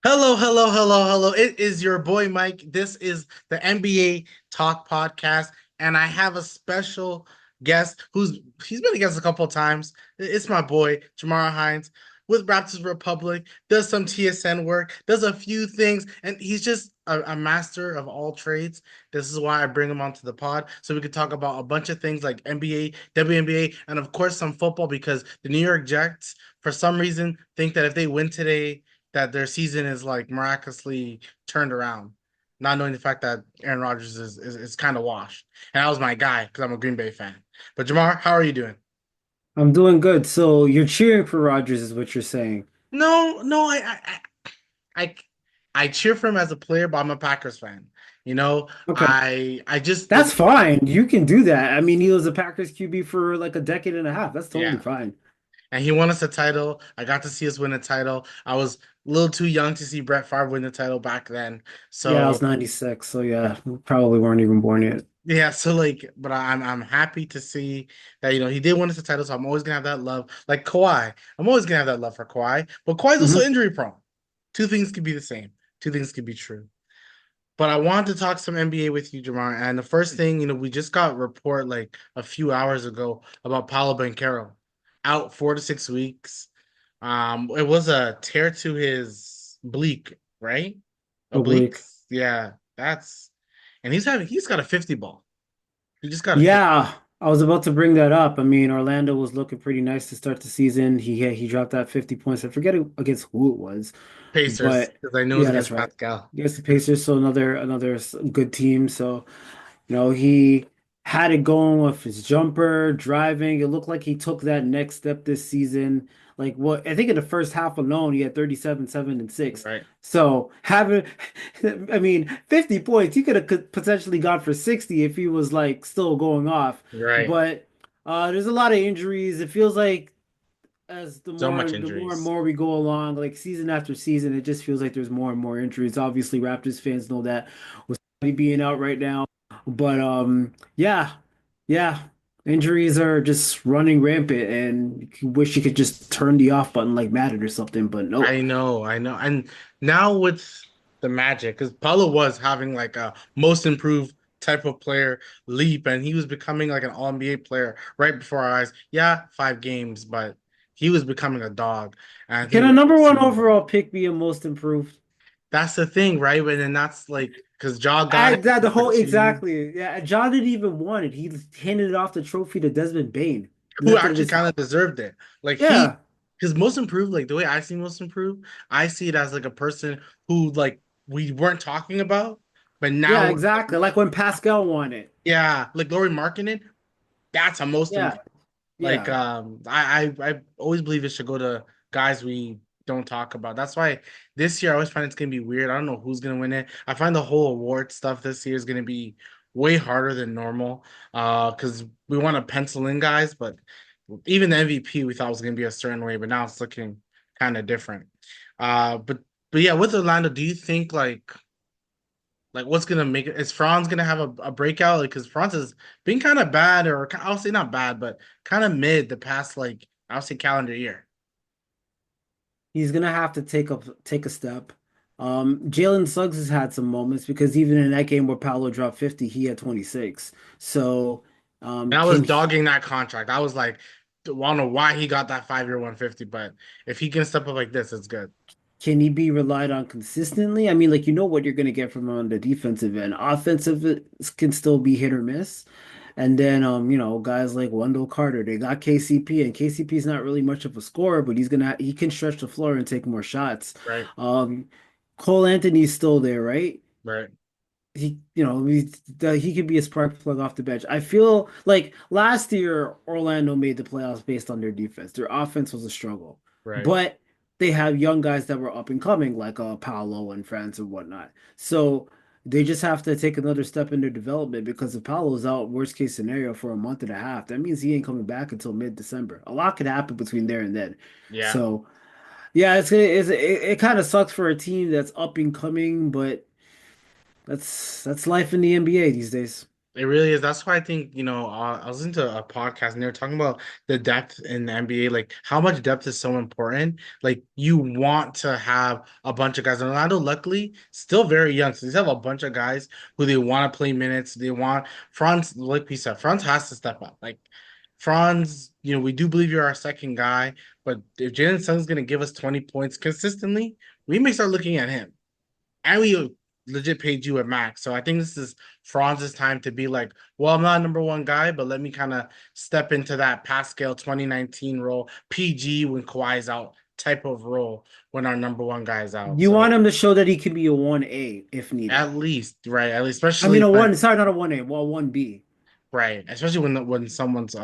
Hello, hello, hello, hello. It is your boy Mike. This is the NBA Talk Podcast, and I have a special guest he's been a guest a couple of times. It's my boy Jamar Hinds with Raptors Republic. Does some TSN work, does a few things, and he's just a master of all trades. This is why I bring him onto the pod so we could talk about a bunch of things like NBA, WNBA, and of course some football because the New York Jets, for some reason, think that if they win today that their season is like miraculously turned around, not knowing the fact that Aaron Rodgers is kind of washed. And that was my guy because I'm a Green Bay fan. But Jamar, how are you doing? I'm doing good. So you're cheering for Rodgers, is what you're saying. No, no, I I cheer for him as a player, but I'm a Packers fan. You know, Okay. I just That's fine. You can do that. I mean, he was a Packers QB for like a decade and a half. That's totally yeah. fine. And he won us a title. I got to see us win a title. I was a little too young to see Brett Favre win the title back then. Yeah, I was So 96, so yeah, we probably weren't even born yet. yeah, so like, but I'm happy to see that he did win us the title, so I'm always gonna have that love. Like Kawhi, I'm always gonna have that love for Kawhi, but Kawhi's also Hmm. injury prone. Two things could be the same. Two things could be true. But I wanted to talk some NBA with you, Jamar. And the first thing, we just got a report like a few hours ago about Paulo Banchero out 4 to 6 weeks. It was a tear to his oblique, right? Oblique, Oblique. yeah. And he's got a 50 ball. He just got a 50. Yeah, I was about to bring that up. I mean, Orlando was looking pretty nice to start the season. He dropped that 50 points. I forget against who it was, Pacers but because I know it was yeah, that's against right. Pascal. Against the Pacers, so another good team. So. He had it going with his jumper, driving. It looked like he took that next step this season. Like what I think in the first half alone, he had 37, 7, and 6. Right, So having I mean, 50 points, he could have potentially gone for 60 if he was like still going off. right. But there's a lot of injuries. It feels like as So much the more and injuries. more we go along, like season after season, it just feels like there's more and more injuries. Obviously, Raptors fans know that with somebody being out right now. But yeah, yeah, injuries are just running rampant, and you wish you could just turn the off button like Madden or something, but nope. I know. And now with the Magic, because Paulo was having like a most improved type of player leap, and he was becoming like an All NBA player right before our eyes. Yeah, 5 games, but he was becoming a dog. And I Can think a we're number one seeing overall pick be a most improved? that's the thing, right? And then that's like because Jaw got it That the for whole 2, exactly. Yeah, John didn't even want it. He handed off the trophy to Desmond Bain. who Nothing of actually his kind of deserved it. Like Yeah. his most improved, like the way I see most improved, I see it as like a person who like we weren't talking about, but Yeah, now we're exactly. Like when Pascal won it. yeah, like Laurie Markkinen, that's a most Yeah, improved. Like yeah. I always believe it should go to guys we don't talk about. That's why this year I always find it's gonna be weird. I don't know who's gonna win it. I find the whole award stuff this year is gonna be way harder than normal. Because we want to pencil in guys, but even the MVP we thought was gonna be a certain way, but now it's looking kind of different. But yeah, with Orlando, do you think like what's gonna make it? Is Franz gonna have a breakout? Like, because Franz has been kind of bad, or I'll say not bad, but kind of mid the past like I'll say calendar year. He's gonna have to take a step. Jalen Suggs has had some moments because even in that game where Paolo dropped 50, he had 26. So And I was can he, dogging that contract. I was like, I don't know why he got that 5 year 150, but if he can step up like this, it's good. can he be relied on consistently? I mean, like you know what you're gonna get from him on the defensive end. Offensive can still be hit or miss. And then guys like Wendell Carter, they got KCP, and KCP is not really much of a scorer, but he can stretch the floor and take more shots. Right, Um, Cole Anthony's still there, right? right, He could be a spark plug off the bench. I feel like last year Orlando made the playoffs based on their defense. Their offense was a struggle, right. but they have young guys that were up and coming, like Paolo and France and whatnot. So they just have to take another step in their development because if Paolo's out, worst case scenario for a month and a half, that means he ain't coming back until mid-December. A lot could happen between there and then. Yeah. So yeah, it kind of sucks for a team that's up and coming, but that's life in the NBA these days. It really is. That's why I think, I was into a podcast and they were talking about the depth in the NBA, like how much depth is so important. Like you want to have a bunch of guys. And Orlando, luckily, still very young. So they have a bunch of guys who they want to play minutes. They want Franz, like we said, Franz has to step up. Like Franz, we do believe you're our second guy, but if Jalen Suggs going to give us 20 points consistently, we may start looking at him. And we legit paid you a max. So I think this is Franz's time to be like, well, I'm not a number one guy, but let me kind of step into that Pascal 2019 role, PG when Kawhi's out type of role when our number one guy's out. You want So him to show that he can be a 1A if needed. at least, right? At least, I mean, especially a when one, sorry, not a 1A, well, 1B. right, especially when someone's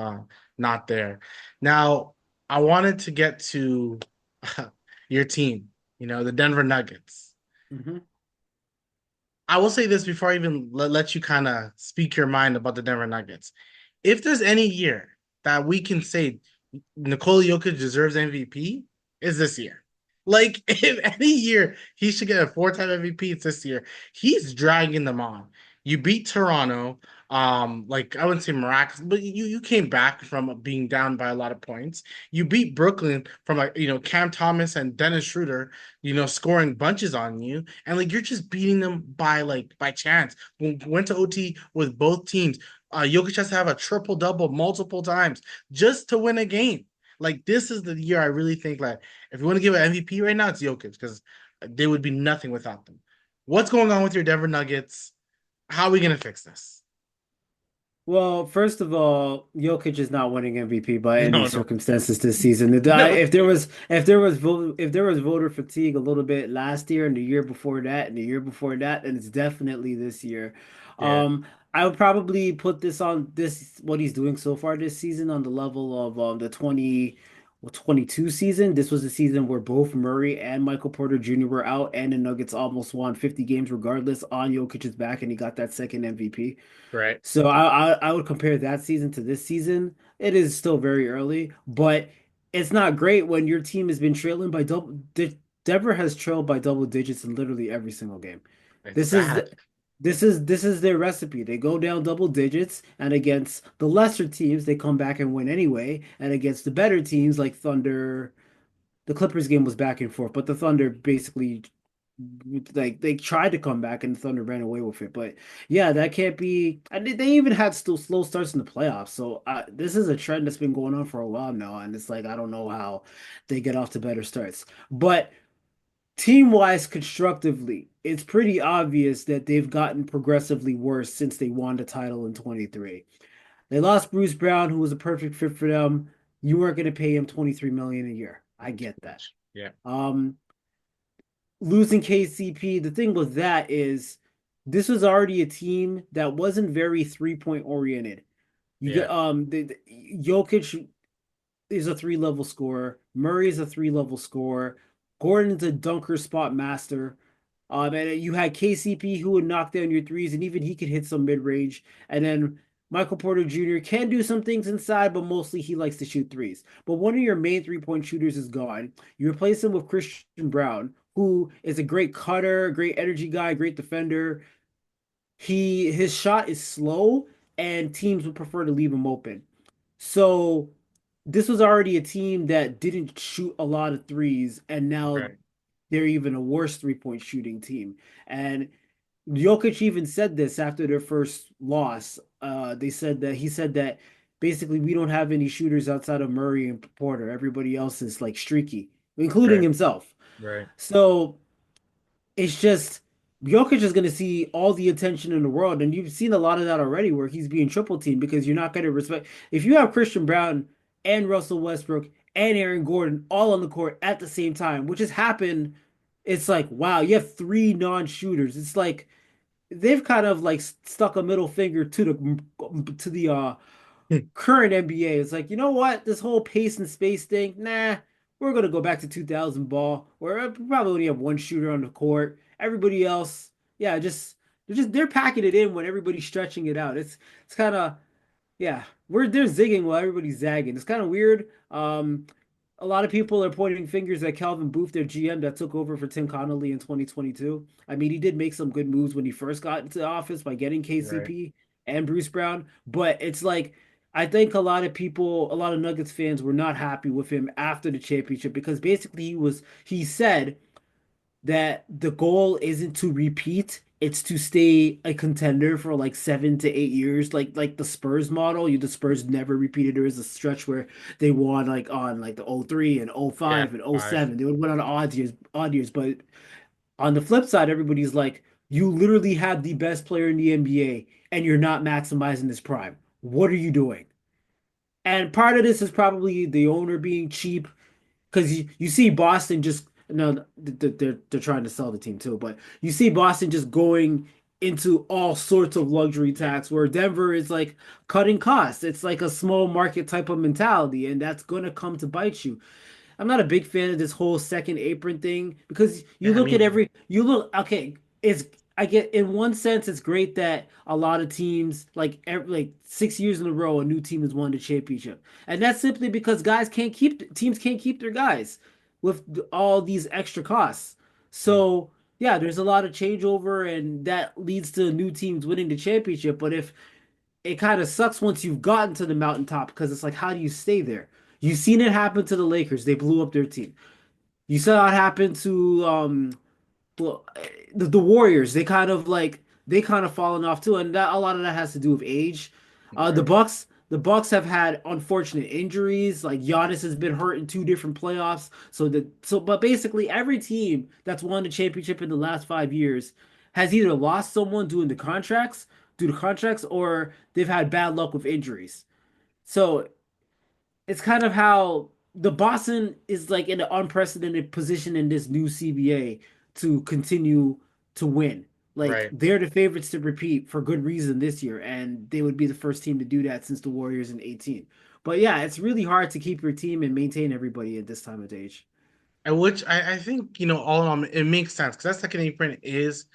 not there. Now, I wanted to get to your team, the Denver Nuggets. Hmm. I will say this before I even let you kind of speak your mind about the Denver Nuggets. If there's any year that we can say Nikola Jokic deserves MVP, is this year. Like, if any year he should get a four-time MVP, it's this year. He's dragging them on. You beat Toronto. Like I wouldn't say miraculous, but you came back from being down by a lot of points. You beat Brooklyn from like Cam Thomas and Dennis Schroeder, scoring bunches on you, and like you're just beating them by chance. Went to OT with both teams. Jokic has to have a triple double multiple times just to win a game. Like this is the year I really think like if you want to give an MVP right now, it's Jokic because they would be nothing without them. What's going on with your Denver Nuggets? How are we gonna fix this? Well, first of all, Jokic is not winning MVP by any No, no, circumstances this season. no. If there was voter fatigue a little bit last year and the year before that and the year before that, and it's definitely this year. Yeah, I would probably put this on this what he's doing so far this season on the level of the 2022 season. This was the season where both Murray and Michael Porter Jr. were out, and the Nuggets almost won 50 games regardless on Jokic's back, and he got that second MVP. right. So I would compare that season to this season. It is still very early, but it's not great when your team has been trailing by double. Denver has trailed by double digits in literally every single game. It's This is sad. the, this is their recipe. They go down double digits, and against the lesser teams, they come back and win anyway. And against the better teams like Thunder, the Clippers game was back and forth, but the Thunder basically like they tried to come back and the Thunder ran away with it. But yeah, that can't be. And they even had still slow starts in the playoffs. So this is a trend that's been going on for a while now, and it's like I don't know how they get off to better starts. But team-wise, constructively, it's pretty obvious that they've gotten progressively worse since they won the title in 23. They lost Bruce Brown, who was a perfect fit for them. You weren't going to pay him 23 million a year. I get that. Yeah, Um, Losing KCP, the thing with that is this was already a team that wasn't very three-point oriented. You yeah, get Jokic is a three-level scorer. Murray is a three-level scorer. Gordon's a dunker spot master. And you had KCP who would knock down your threes, and even he could hit some mid-range. And then Michael Porter Jr. can do some things inside, but mostly he likes to shoot threes. But one of your main three-point shooters is gone. You replace him with Christian Brown, who is a great cutter, great energy guy, great defender. His shot is slow, and teams would prefer to leave him open. So this was already a team that didn't shoot a lot of threes, and now right. they're even a worse three-point shooting team. And Jokic even said this after their first loss. He said that basically we don't have any shooters outside of Murray and Porter. Everybody else is like streaky, including Right, himself. right, So it's just Jokic is going to see all the attention in the world, and you've seen a lot of that already, where he's being triple teamed because you're not going to respect. If you have Christian Brown and Russell Westbrook and Aaron Gordon all on the court at the same time, which has happened, it's like wow, you have three non-shooters. It's like they've kind of like stuck a middle finger to the current NBA. It's like, you know what? This whole pace and space thing, nah, we're gonna go back to 2000 ball, where we probably only have one shooter on the court. Everybody else, yeah, they're packing it in when everybody's stretching it out. It's kind of yeah, they're zigging while everybody's zagging. It's kind of weird. A lot of people are pointing fingers at Calvin Booth, their GM that took over for Tim Connolly in 2022. I mean, he did make some good moves when he first got into office by getting right. KCP. and Bruce Brown, but it's like I think a lot of people, a lot of Nuggets fans were not happy with him after the championship because basically he said that the goal isn't to repeat, it's to stay a contender for like 7 to 8 years, like the Spurs model. The Spurs never repeated. There was a stretch where they won like on like the '03 and Yeah, '05 and five. '07. They would win on odd years. But on the flip side, everybody's like, you literally have the best player in the NBA and you're not maximizing this prime. What are you doing? And part of this is probably the owner being cheap because you see Boston just no, they're trying to sell the team too, but you see Boston just going into all sorts of luxury tax where Denver is like cutting costs. It's like a small market type of mentality, and that's gonna come to bite you. I'm not a big fan of this whole second apron thing because Yeah, I mean, you look okay, it's I get in one sense it's great that a lot of teams like 6 years in a row a new team has won the championship. And that's simply because teams can't keep their guys with all these extra costs. mm, So, yeah, there's a lot of changeover and that leads to new teams winning the championship, but if it kind of sucks once you've gotten to the mountaintop because it's like, how do you stay there? You've seen it happen to the Lakers. They blew up their team. You saw it happen to well, the Warriors. They kind of fallen off too, and that a lot of that has to do with age. okay. The Bucks have had unfortunate injuries. Like Giannis has been hurt in two different playoffs. But basically every team that's won the championship in the last 5 years has either lost someone due to contracts, or they've had bad luck with injuries. So it's kind of how the Boston is like in an unprecedented position in this new CBA to continue to win. Like Right. they're the favorites to repeat for good reason this year, and they would be the first team to do that since the Warriors in 18. But yeah, it's really hard to keep your team and maintain everybody at this time of age. And which I think, all in all, it makes sense because that second apron is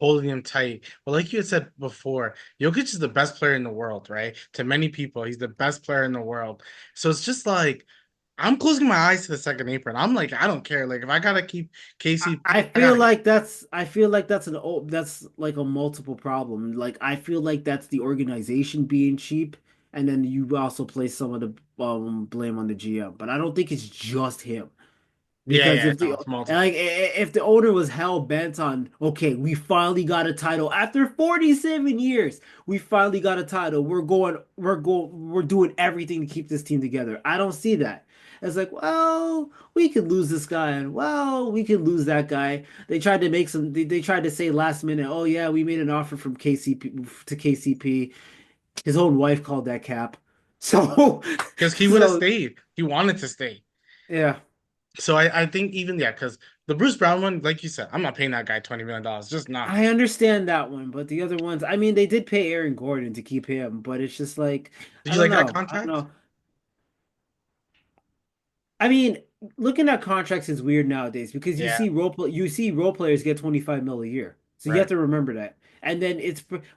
holding him tight. But like you had said before, Jokic is the best player in the world, right? To many people, he's the best player in the world. So it's just like I'm closing my eyes to the second apron. I'm like, I don't care. Like if I gotta keep KCP, I gotta keep. I feel like that's like a multiple problem. Like I feel like that's the organization being cheap, and then you also place some of the blame on the GM. But I don't think it's just him. Yeah, Because yeah, if no, the it's and multiple. like if the owner was hell bent on, okay, we finally got a title after 47 years, we finally got a title. We're doing everything to keep this team together. I don't see that. It's like, well, we could lose this guy, and well, we could lose that guy. They tried to make they tried to say last minute, oh yeah, we made an offer from KCP to KCP. His own wife called that cap. So, Because he would have so stayed. He wanted to stay. yeah. So I think even yeah, because the Bruce Brown one, like you said, I'm not paying that guy $20 million. Just not. I understand that one, but the other ones, I mean, they did pay Aaron Gordon to keep him, but it's just like, Did I you don't like that know. I don't contract? know. I mean, looking at contracts is weird nowadays because Yeah, you see role players get 25 mil a year. So you have right. to remember that. And then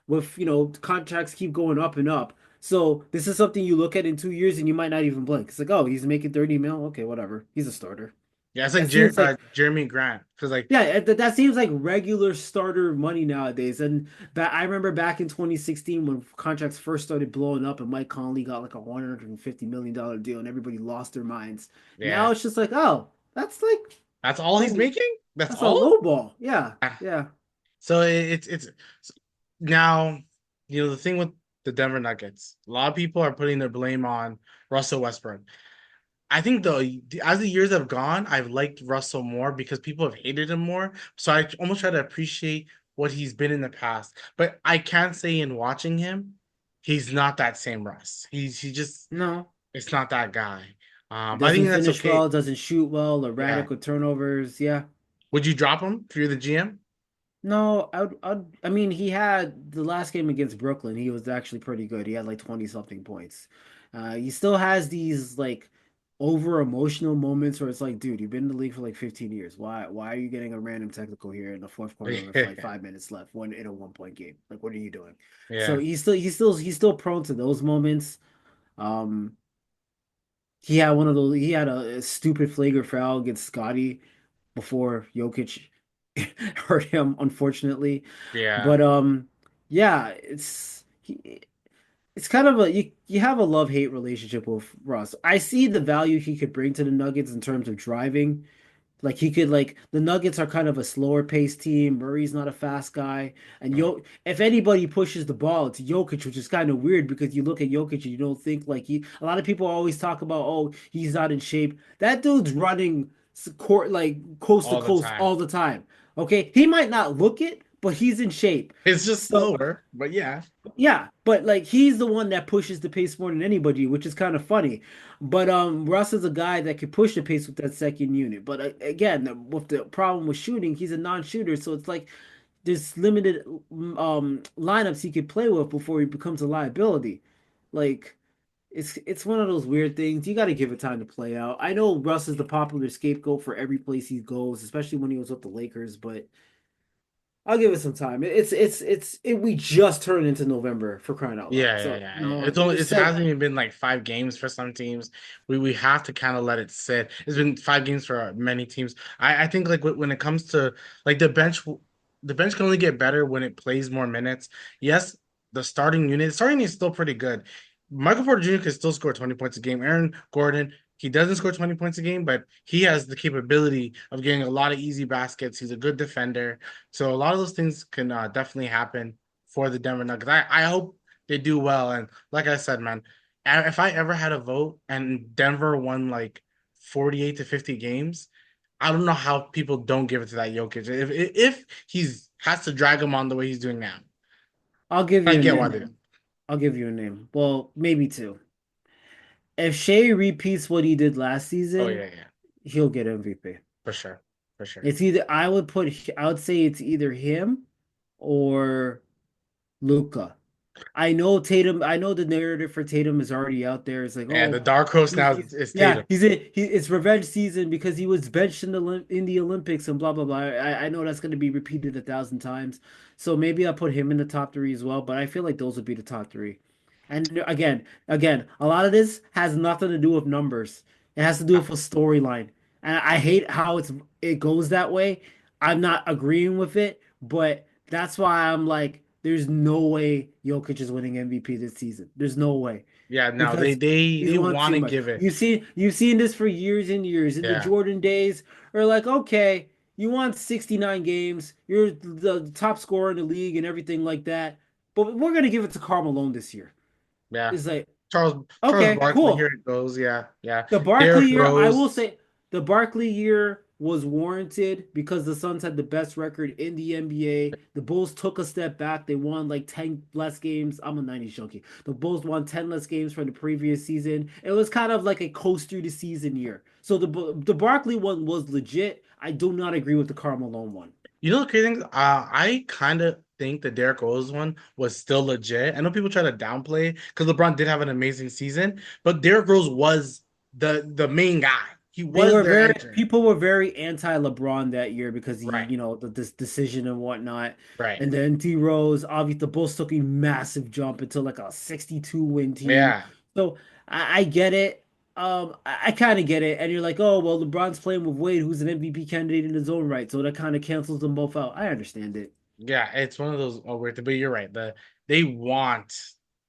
with, contracts keep going up and up. So this is something you look at in 2 years and you might not even blink. It's like, oh, he's making 30 mil. Okay, whatever. He's a starter. Yeah, it's like That seems like Jeremy Grant. Because like Yeah, that seems like regular starter money nowadays. And I remember back in 2016 when contracts first started blowing up and Mike Conley got like a $150 million deal and everybody lost their minds. Now yeah, it's just like, oh, that's like, that's all he's oh, making. That's that's a all. low ball. Yeah, Ah, yeah. so it's now the thing with the Denver Nuggets. A lot of people are putting their blame on Russell Westbrook. I think though, as the years have gone, I've liked Russell more because people have hated him more. So I almost try to appreciate what he's been in the past. But I can't say in watching him, he's not that same Russ. He just No. it's not that guy. But I think Doesn't that's finish okay. well, doesn't shoot well, Yeah. erratic with turnovers. Yeah. Would you drop him if you're the GM? No, I mean, he had the last game against Brooklyn. He was actually pretty good. He had like 20 something points. He still has these like over emotional moments where it's like, dude, you've been in the league for like 15 years. Why are you getting a random technical here in the fourth quarter with like Yeah. 5 minutes left, one in a 1 point game? Like, what are you doing? So Yeah. he's still prone to those moments. Um, he had a stupid flagrant foul against Scotty before Jokic hurt him, unfortunately. Yeah. But yeah, it's kind of a you have a love-hate relationship with Russ. I see the value he could bring to the Nuggets in terms of driving. Like he could like the Nuggets are kind of a slower paced team. Murray's not a fast guy. And Mm. If anybody pushes the ball, it's Jokic, which is kind of weird because you look at Jokic and you don't think like a lot of people always talk about, oh, he's not in shape. That dude's running court like coast to All the coast time. all the time. Okay. He might not look it, but he's in shape. It's just So slower, but yeah. yeah, but like he's the one that pushes the pace more than anybody, which is kind of funny. But Russ is a guy that can push the pace with that second unit. But again, with the problem with shooting, he's a non-shooter, so it's like there's limited lineups he could play with before he becomes a liability. Like it's one of those weird things. You got to give it time to play out. I know Russ is the popular scapegoat for every place he goes, especially when he was with the Lakers, but I'll give it some time. We just turned into November for crying out loud. Yeah, So, yeah, you yeah. know, It's only there's it still hasn't even been like 5 games for some teams. We have to kind of let it sit. It's been 5 games for many teams. I think like when it comes to like the bench can only get better when it plays more minutes. Yes, the starting unit is still pretty good. Michael Porter Jr. can still score 20 points a game. Aaron Gordon, he doesn't score 20 points a game, but he has the capability of getting a lot of easy baskets. He's a good defender. So a lot of those things can definitely happen for the Denver Nuggets. I hope they do well. And like I said, man, if I ever had a vote and Denver won like 48 to 50 games, I don't know how people don't give it to that Jokic. If he's has to drag him on the way he's doing now. I'll give I you a get why name. they do. I'll give you a name. Well, maybe two. If Shea repeats what he did last Oh season, yeah, yeah, he'll get MVP. for sure. For sure. It's either I would say it's either him or Luca. I know the narrative for Tatum is already out there. It's like, And the oh, dark horse now is yeah, Tatum. it's revenge season because he was benched in the Olympics and blah blah blah. I know that's going to be repeated 1,000 times. So maybe I'll put him in the top three as well, but I feel like those would be the top three. And again, a lot of this has nothing to do with numbers. It has to do with a storyline. And I hate how it goes that way. I'm not agreeing with it, but that's why I'm like, there's no way Jokic is winning MVP this season. There's no way Yeah, no, they because they he's they won want too to much. give it. You've seen this for years and years. In the Yeah. Jordan days, or like, okay, you won 69 games, you're the top scorer in the league and everything like that. But we're gonna give it to Karl Malone this year. Yeah. It's like, Charles okay, Barkley, here cool. it goes. Yeah, yeah. The Barkley Derrick year, I will Rose. say, the Barkley year was warranted because the Suns had the best record in the NBA. The Bulls took a step back. They won like 10 less games. I'm a 90s junkie. The Bulls won 10 less games from the previous season. It was kind of like a coast through the season year. So the Barkley one was legit. I do not agree with the Karl Malone one. You know the crazy thing? I kind of think the Derrick Rose one was still legit. I know people try to downplay because LeBron did have an amazing season, but Derrick Rose was the main guy. He was their enter. People were very anti-LeBron that year because Right, this decision and whatnot. right. And then D Rose, obviously the Bulls took a massive jump into like a 62 win team. Yeah, So I get it. I kind of get it. And you're like, oh, well, LeBron's playing with Wade, who's an MVP candidate in his own right. So that kind of cancels them both out. I understand it. yeah. It's one of those weird things, but you're right. They want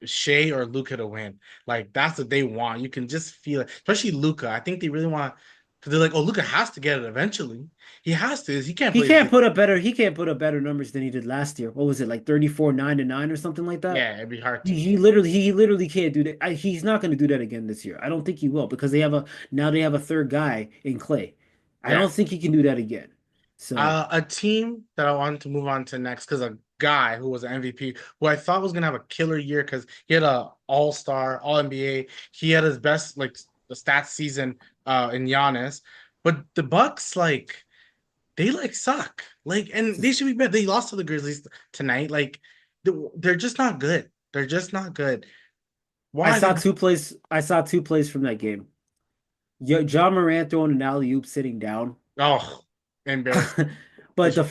Shea or Luca to win. Like that's what they want. You can just feel it, especially Luca. I think they really want because they're like, oh, Luca has to get it eventually. He has to. He can't play. He can't put up better numbers than he did last year. What was it, like 34, 9-9 or something like that? Yeah, it'd be hard to. He literally can't do that. He's not going to do that again this year. I don't think he will because they have a third guy in Clay. I Yeah. don't think he can do that again. So A team that I wanted to move on to next because a guy who was an MVP who I thought was gonna have a killer year because he had a All-Star, All NBA. He had his best like the stats season in Giannis, but the Bucks like they like suck like and they should be better. They lost to the Grizzlies tonight. Like they're just not good. They're just not good. Why they? I saw two plays from that game. John Morant throwing an alley oop sitting down. Oh, embarrassing. I But should-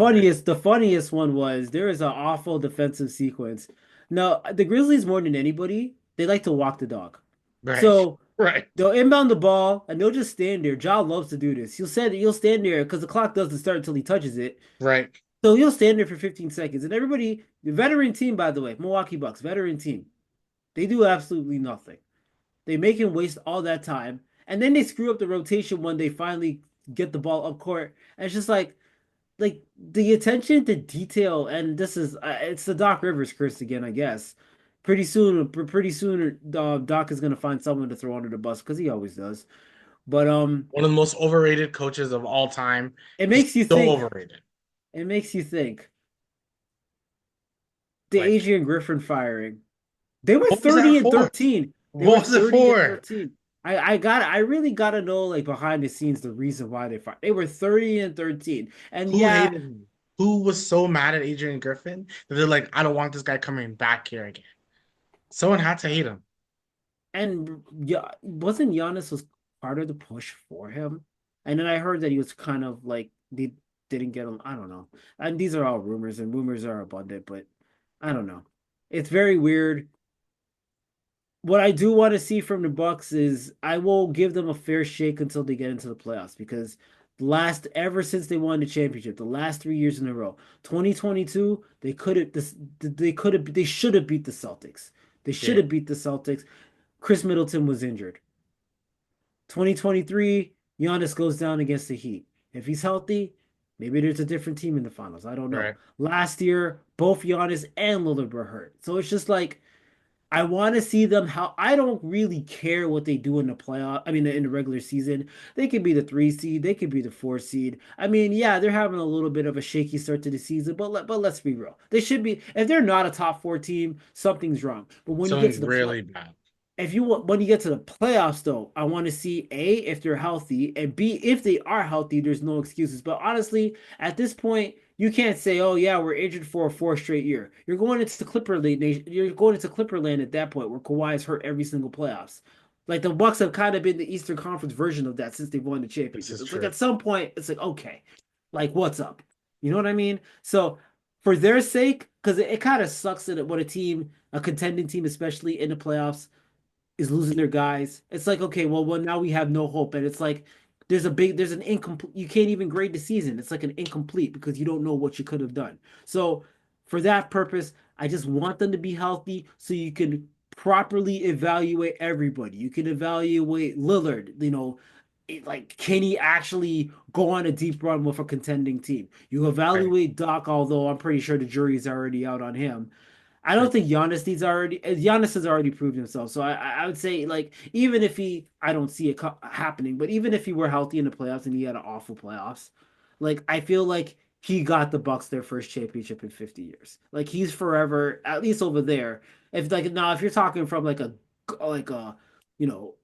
the funniest one was there is an awful defensive sequence. Now, the Grizzlies more than anybody, they like to walk the dog. Right, So right, they'll inbound the ball and they'll just stand there. Ja loves to do this. He'll stand there because the clock doesn't start until he touches it. right. So he'll stand there for 15 seconds, and everybody, the veteran team, by the way, Milwaukee Bucks, veteran team, they do absolutely nothing. They make him waste all that time, and then they screw up the rotation when they finally get the ball up court. And it's just like the attention to detail, and this is it's the Doc Rivers curse again, I guess. Pretty soon, Doc is gonna find someone to throw under the bus because he always does. But One of the most overrated coaches of all time. it Just makes you so think. overrated. It makes you think. The Like, Adrian Griffin firing. They were what was that 30 and for? 13. They were What was it 30 and for? 13. I really gotta know like behind the scenes the reason why they fired. They were 30 and 13. And Who yeah, hated him? Who was so mad at Adrian Griffin that they're like, I don't want this guy coming back here again. Someone had to hate him. and yeah, wasn't Giannis was part of the push for him? And then I heard that he was kind of like they didn't get him. I don't know. And these are all rumors, and rumors are abundant, but I don't know. It's very weird. What I do want to see from the Bucks is I will give them a fair shake until they get into the playoffs because the last ever since they won the championship, the last 3 years in a row, 2022, they should have beat the Celtics. They should Yeah, have beat the Celtics. Chris Middleton was injured. 2023, Giannis goes down against the Heat. If he's healthy, maybe there's a different team in the finals. I don't know. right. Last year, both Giannis and Lillard were hurt. So it's just like I want to see them how I don't really care what they do in the playoff. I mean, in the regular season, they could be the 3 seed, they could be the 4 seed. I mean, yeah, they're having a little bit of a shaky start to the season, but let's be real. They should be if they're not a top 4 team, something's wrong. But when you get Something's to the play, really bad. if you want when you get to the playoffs though, I want to see A if they're healthy and B if they are healthy, there's no excuses. But honestly, at this point, you can't say, "Oh yeah, we're injured for a 4 straight year." You're going into Clipper land at that point where Kawhi is hurt every single playoffs. Like the Bucks have kind of been the Eastern Conference version of that since they've won the This championship. is It's like true. at some point, it's like, okay, like what's up? You know what I mean? So for their sake, because it kind of sucks that when a team, a contending team, especially in the playoffs is losing their guys. It's like, okay, well, now we have no hope. And it's like there's an incomplete you can't even grade the season. It's like an incomplete because you don't know what you could have done. So for that purpose, I just want them to be healthy so you can properly evaluate everybody. You can evaluate Lillard, like can he actually go on a deep run with a contending team? You Right. evaluate Doc, although I'm pretty sure the jury is already out on him. I True. don't think Giannis has already proved himself. So I would say like even if I don't see it happening, but even if he were healthy in the playoffs and he had an awful playoffs, like I feel like he got the Bucks their first championship in 50 years. Like he's forever at least over there. If like now if you're talking from like a you know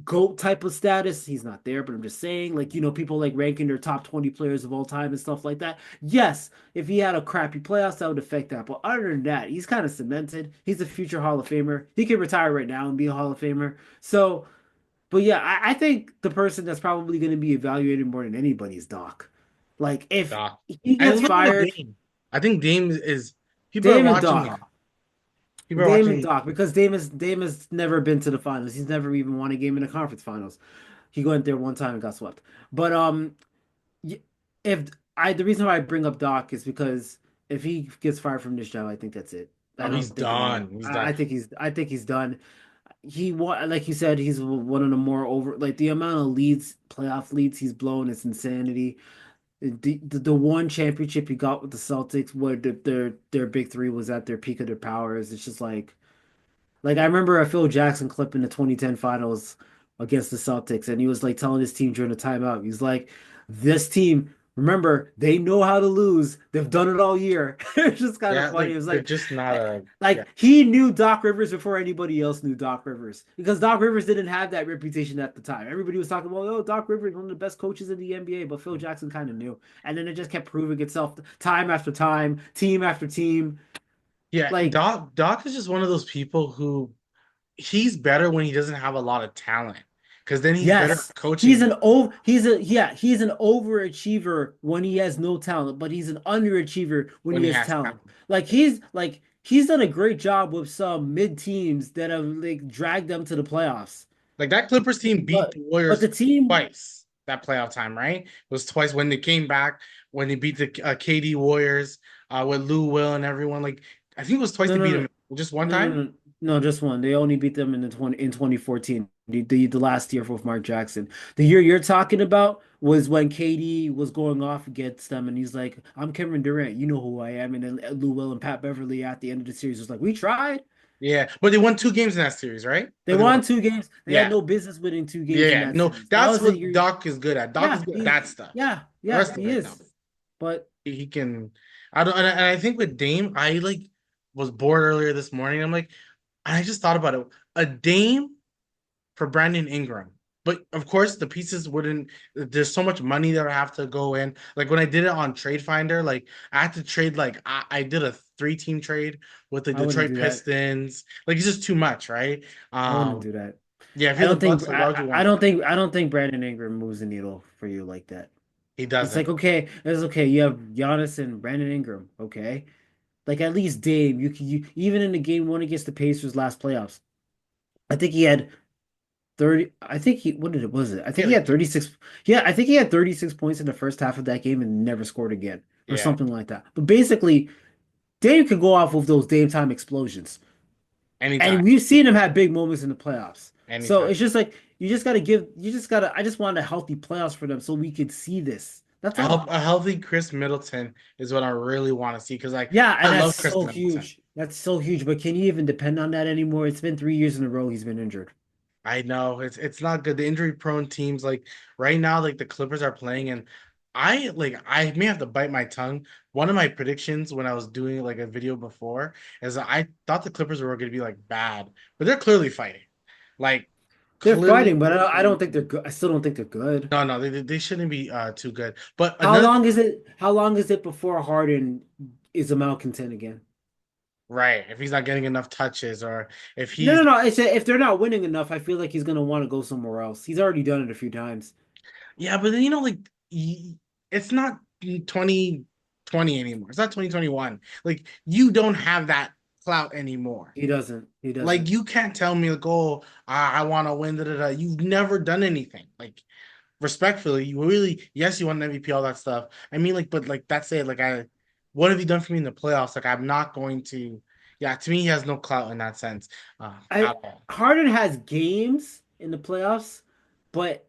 GOAT type of status. He's not there, but I'm just saying, like, people like ranking their top 20 players of all time and stuff like that. Yes, if he had a crappy playoffs, that would affect that. But other than that, he's kind of cemented. He's a future Hall of Famer. He could retire right now and be a Hall of Famer. So, but yeah, I think the person that's probably going to be evaluated more than anybody is Doc. Like, if Doc. he And a gets little bit of fired, Dame. I think Dame is people are Dame and watching Doc. him. People are Dame and watching. Doc, because Dame has never been to the finals. He's never even won a game in the conference finals. He went there one time and got swept. But y- if the reason why I bring up Doc is because if he gets fired from this job, I think that's it. I Oh, he's don't think any. done. He's done. I think he's done. Like you said, he's one of the more over like the amount of playoff leads he's blown is insanity. The one championship he got with the Celtics, where their big three was at their peak of their powers. It's just like I remember a Phil Jackson clip in the 2010 finals against the Celtics, and he was like telling his team during the timeout. He's like, "This team, remember, they know how to lose. They've done it all year." It's just kind of Yeah, funny. It like was they're just not a yeah. like he knew Doc Rivers before anybody else knew Doc Rivers because Doc Rivers didn't have that reputation at the time. Everybody was talking about, oh, Doc Rivers, one of the best coaches in the NBA, but Phil Jackson kind of knew, and then it just kept proving itself time after time, team after team. Yeah, Like Doc is just one of those people who he's better when he doesn't have a lot of talent because then he's better yes, at coaching he's an overachiever when he has no talent, but he's an underachiever when when he he has has talent. talent. He's done a great job with some mid teams that have like dragged them to the playoffs. Like that Clippers team beat But the but Warriors the team twice that playoff time, right? It was twice when they came back. when he beat the KD Warriors with Lou Will and everyone. Like I think it was twice No, they no, beat no, him. Just one no, no, time. no, no, just one. They only beat them in the 2014, the last year with Mark Jackson. The year you're talking about was when KD was going off against them, and he's like, "I'm Kevin Durant, you know who I am." And then Lou Will and Pat Beverly at the end of the series was like, "We tried." Yeah, but they won two games in that series, right? They Or they won. won two games. They had Yeah, no business winning two yeah, games in yeah. that No, series. That that's was the what year. Doc is good at. Doc is Yeah, good at that stuff. yeah, The yeah, rest of he it, no. is. But He can. I don't. And I think with Dame, I like was bored earlier this morning. I'm like, I just thought about it. A Dame for Brandon Ingram. But of course, the pieces wouldn't. There's so much money that I have to go in. Like when I did it on Trade Finder, like I had to trade. Like I did a three-team trade with the I wouldn't Detroit do that. Pistons. Like it's just too much, right? I wouldn't Um, do that. yeah. If I you're the don't think Bucks, like why would you I want don't that? think I don't think Brandon Ingram moves the needle for you like that. He It's like doesn't. it's okay. You have Giannis and Brandon Ingram, okay? Like at least Dame, even in the game one against the Pacers last playoffs. I think he had 30. I think he what did it was it? I think Yeah, he had like 36. Yeah, I think he had 36 points in the first half of that game and never scored again or yeah. something like that. But basically, Dame could go off with those Dame time explosions. Anytime, And we've seen him have big moments in the playoffs. So anytime. it's just like you just gotta I just want a healthy playoffs for them so we could see this. That's all. A healthy Chris Middleton is what I really want to see because like Yeah, I and that's love Chris so Middleton. huge. That's so huge. But can you even depend on that anymore? It's been 3 years in a row he's been injured. I know it's not good. The injury prone teams like right now, like the Clippers are playing, and I may have to bite my tongue. One of my predictions when I was doing like a video before is that I thought the Clippers were going to be like bad, but they're clearly fighting. Like They're clearly, fighting, but I don't think they're good. I still don't think they're good. no, no, they shouldn't be too good. But How another long is it? How long is it before Harden is a malcontent again? right, if he's not getting enough touches or if No, he's no, no. It's if they're not winning enough, I feel like he's gonna want to go somewhere else. He's already done it a few times. yeah, but then like it's not 2020 anymore. It's not 2021. Like you don't have that clout anymore. He doesn't. He Like doesn't. you can't tell me like, oh, I want to win. Da, da, da. You've never done anything. Like respectfully, you really yes, you won an MVP, all that stuff. I mean, like, but like that's it. Like what have you done for me in the playoffs? Like I'm not going to. Yeah, to me, he has no clout in that sense I at all. Harden has games in the playoffs, but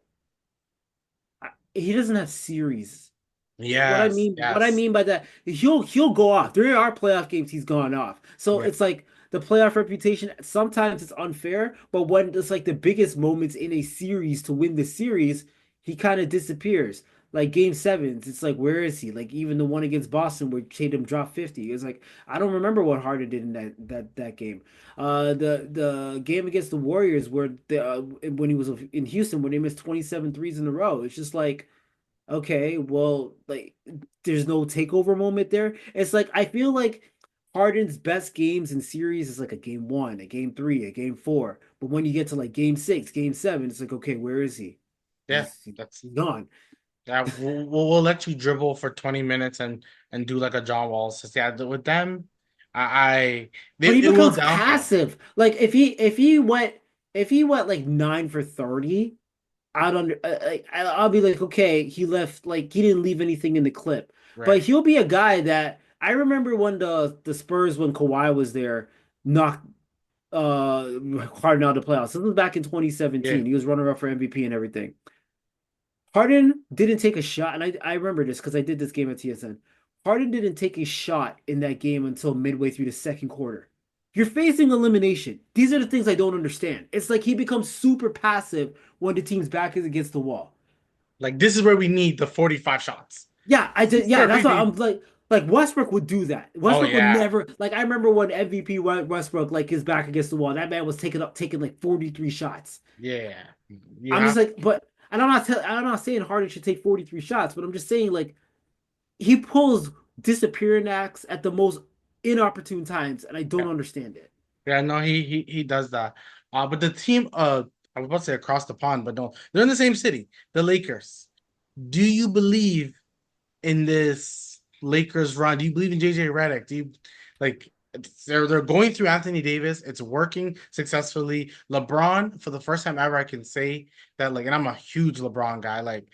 he doesn't have series. Yes, What I yes, mean by that, he'll go off. There are playoff games he's gone off. So yeah. it's like the playoff reputation. Sometimes it's unfair, but when it's like the biggest moments in a series to win the series, he kind of disappears. Like game sevens, it's like where is he? Like even the one against Boston where Tatum dropped 50. It's like I don't remember what Harden did in that game. The game against the Warriors where when he was in Houston when they missed 27 threes in a row. It's just like okay, well, like there's no takeover moment there. It's like I feel like Harden's best games in series is like a game one, a game three, a game four. But when you get to like game six, game seven, it's like, okay, where is he? Yeah, He's gone. yeah, we'll let you dribble for 20 minutes and do like a John Wall assist. Yeah, with them, But he it will becomes downfall. passive. Like if he went like 9 for 30, I'll be like, okay, he left like he didn't leave anything in the clip. But Right. he'll be a guy that I remember when the Spurs when Kawhi was there knocked Harden out of the playoffs. This was back in Yeah. 2017. He was runner up for MVP and everything. Harden didn't take a shot, and I remember this because I did this game at TSN. Harden didn't take a shot in that game until midway through the second quarter. You're facing elimination. These are the things I don't understand. It's like he becomes super passive when the team's back is against the wall. Like this is where we need the 45 shots. Yeah, I This did. is Yeah, where that's we what I'm need. like Westbrook would do that. Oh Westbrook would yeah. never like I remember when MVP Westbrook like his back against the wall. That man was taking like 43 shots. Yeah. You I'm just have like, but and I'm not saying Harden should take 43 shots, but I'm just saying like he pulls disappearing acts at the most inopportune times, and I yeah. don't understand it. Yeah, no, he does that. But the team I was about to say across the pond, but no, they're in the same city, the Lakers. Do you believe in this Lakers run? Do you believe in JJ Redick? Do you like they're going through Anthony Davis? It's working successfully. LeBron, for the first time ever, I can say that like, and I'm a huge LeBron guy. Like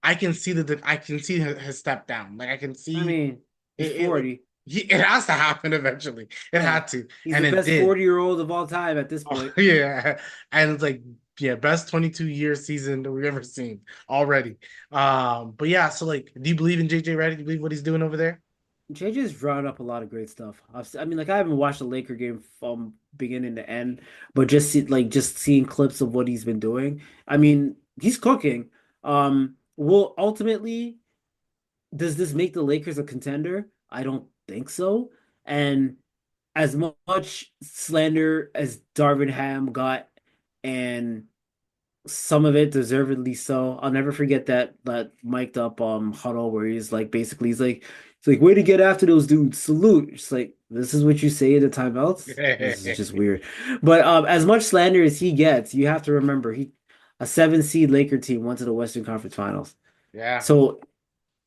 I can see that I can see his step down. Like I can I see mean, he's it. 40. It has to happen eventually. It Yeah. had to, He's and the it best did. 40-year-old of all time at this Oh, point. yeah, and it's like yeah, best 22-year season that we've ever seen already. But yeah, so like, do you believe in JJ Redick? Do you believe what he's doing over there? JJ's drawn up a lot of great stuff. I mean, like I haven't watched a Laker game from beginning to end, but just seeing clips of what he's been doing. I mean, he's cooking. Will ultimately does this make the Lakers a contender? I don't think so. And as much slander as Darvin Ham got, and some of it deservedly so. I'll never forget that mic'd up huddle where he's like way to get after those dudes. Salute. It's like this is what you say in the timeouts. This is just weird. But as much slander as he gets, you have to remember he a 7 seed Laker team went to the Western Conference Finals. Yeah, So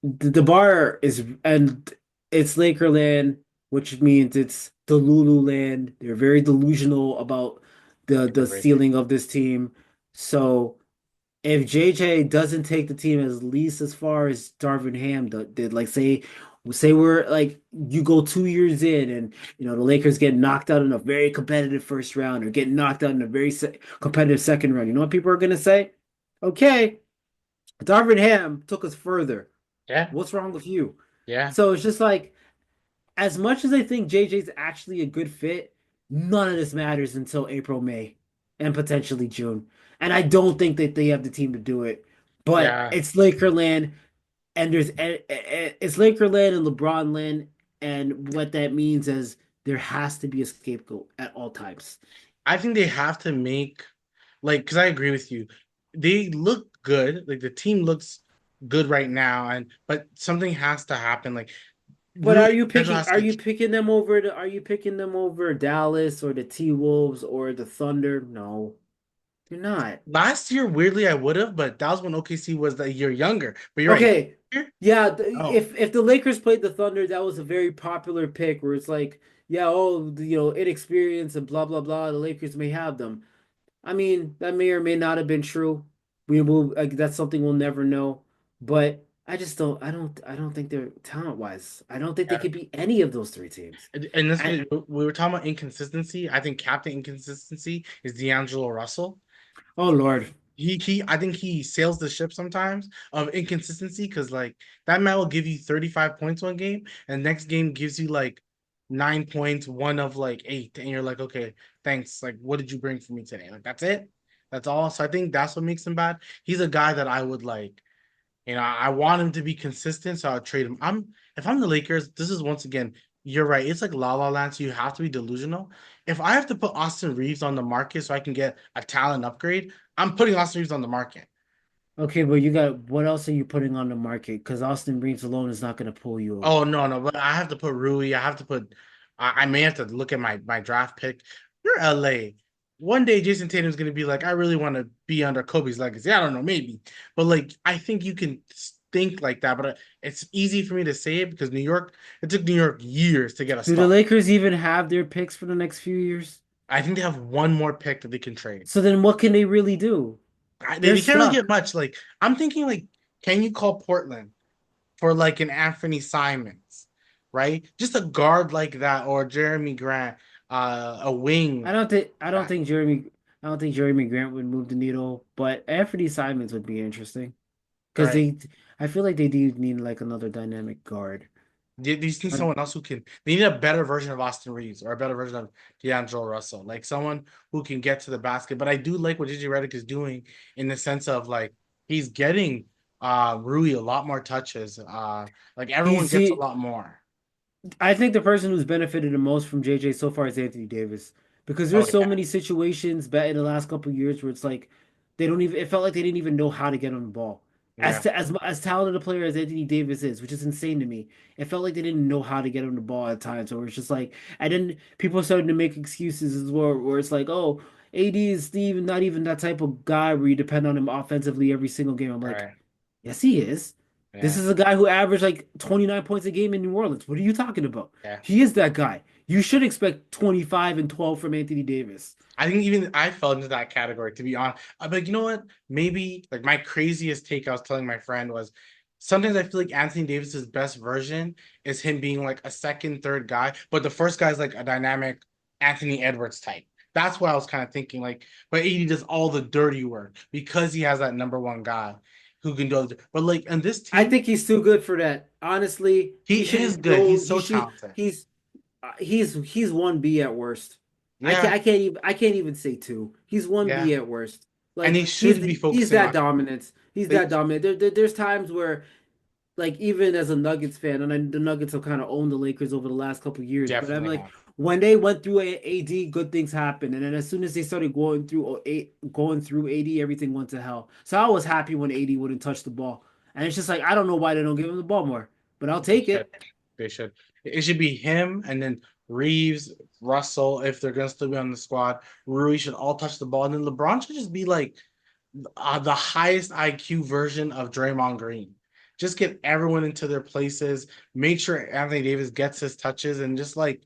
the bar is and it's Lakerland, which means it's the Lulu land. They're very delusional about the agreed. ceiling of this team. So if JJ doesn't take the team at least as far as Darvin Ham did, like say we're like you go 2 years in and the Lakers get knocked out in a very competitive first round or get knocked out in a very competitive second round. You know what people are gonna say? Okay, Darvin Ham took us further. Yeah, What's wrong with you? yeah, So it's just like, as much as I think JJ's actually a good fit, none of this matters until April, May, and potentially June. And I don't think that they have the team to do it. But yeah. it's Lakerland, and it's Lakerland and LeBron land, and what that means is there has to be a scapegoat at all times. I think they have to make like because I agree with you. They look good. Like the team looks good right now, and but something has to happen. Like But Rui Pedro has are to. you picking them over are you picking them over Dallas or the T-Wolves or the Thunder? No, you're not. Last year, weirdly, I would have, but that was when OKC was the year younger. But you're right. Okay. Yeah, Oh, if the Lakers played the Thunder, that was a very popular pick where it's like, yeah, oh, inexperience and blah blah blah, the Lakers may have them. I mean, that may or may not have been true. We will that's something we'll never know. But I don't think they're talent-wise. I don't think they yeah. could beat any of those three teams. And this And we were talking about inconsistency. I think captain inconsistency is D'Angelo Russell. oh Lord. I think he sails the ship sometimes of inconsistency because like that man will give you 35 points one game and next game gives you like 9 points, one of like eight, and you're like, okay, thanks. Like, what did you bring for me today? Like, that's it. That's all. So I think that's what makes him bad. He's a guy that I would like, I want him to be consistent, so I'll trade him. If I'm the Lakers, this is once again, you're right. It's like La La Land, so you have to be delusional. If I have to put Austin Reeves on the market so I can get a talent upgrade, I'm putting Austin Reeves on the market. Okay, but you got what else are you putting on the market? Because Austin Reeves alone is not going to pull you over. Oh no, no, but I have to put Rui. I have to put. I may have to look at my draft pick. You're LA. One day Jason Tatum's gonna be like, I really want to be under Kobe's legacy. I don't know, maybe, but like I think you can think like that. But it's easy for me to say it because New York. It took New York years to get a Do the star. Lakers even have their picks for the next few years? I think they have one more pick that they can trade. So then what can they really do? They're They can't really get stuck. much. Like I'm thinking, like, can you call Portland for like an Anthony Simons, right? Just a guard like that, or Jeremy Grant, a wing. Uh, I don't think Jeremy Grant would move the needle, but Anthony Simons would be interesting because right. I feel like they do need like another dynamic guard. They just need I, someone else who can. They need a better version of Austin Reeves or a better version of D'Angelo Russell, like someone who can get to the basket. But I do like what JJ Redick is doing in the sense of like he's getting Rui a lot more touches. Like everyone he's gets a he lot more. I think the person who's benefited the most from JJ so far is Anthony Davis because Oh there's so yeah, many situations back in the last couple of years where it's like they don't even it felt like they didn't even know how to get on the ball. yeah, As talented a player as Anthony Davis is, which is insane to me, it felt like they didn't know how to get on the ball at times. Or it's just like, and then people started to make excuses as well, where it's like, oh, AD is not even that type of guy where you depend on him offensively every single game. I'm like, right, yes, he is. This yeah, is a guy who averaged like 29 points a game in New Orleans. What are you talking about? yeah. He is that guy. You should expect 25 and 12 from Anthony Davis. I think even I fell into that category, to be honest. I'm like, you know what? Maybe like my craziest take I was telling my friend was sometimes I feel like Anthony Davis's best version is him being like a second, third guy, but the first guy is like a dynamic Anthony Edwards type. That's what I was kind of thinking. Like, but AD does all the dirty work because he has that number one guy who can do it. But like in this I team, think he's too good for that. Honestly, he he should is good. go. He's He so should. talented. He's 1B at worst. Yeah, I can't even say two. He's yeah. 1B at worst. And Like they should be he's focusing that on him. dominant. He's They that dominant. There's times where like even as a Nuggets fan, and the Nuggets have kind of owned the Lakers over the last couple of years, but I'm definitely like have. when they went through AD, good things happened, and then as soon as they started going through AD, everything went to hell. So I was happy when AD wouldn't touch the ball, and it's just like I don't know why they don't give him the ball more, but I'll They take should. it. They should. It should be him and then Reeves, Russell, if they're gonna still be on the squad. Rui should all touch the ball, and then LeBron should just be like the highest IQ version of Draymond Green. Just get everyone into their places. Make sure Anthony Davis gets his touches, and just like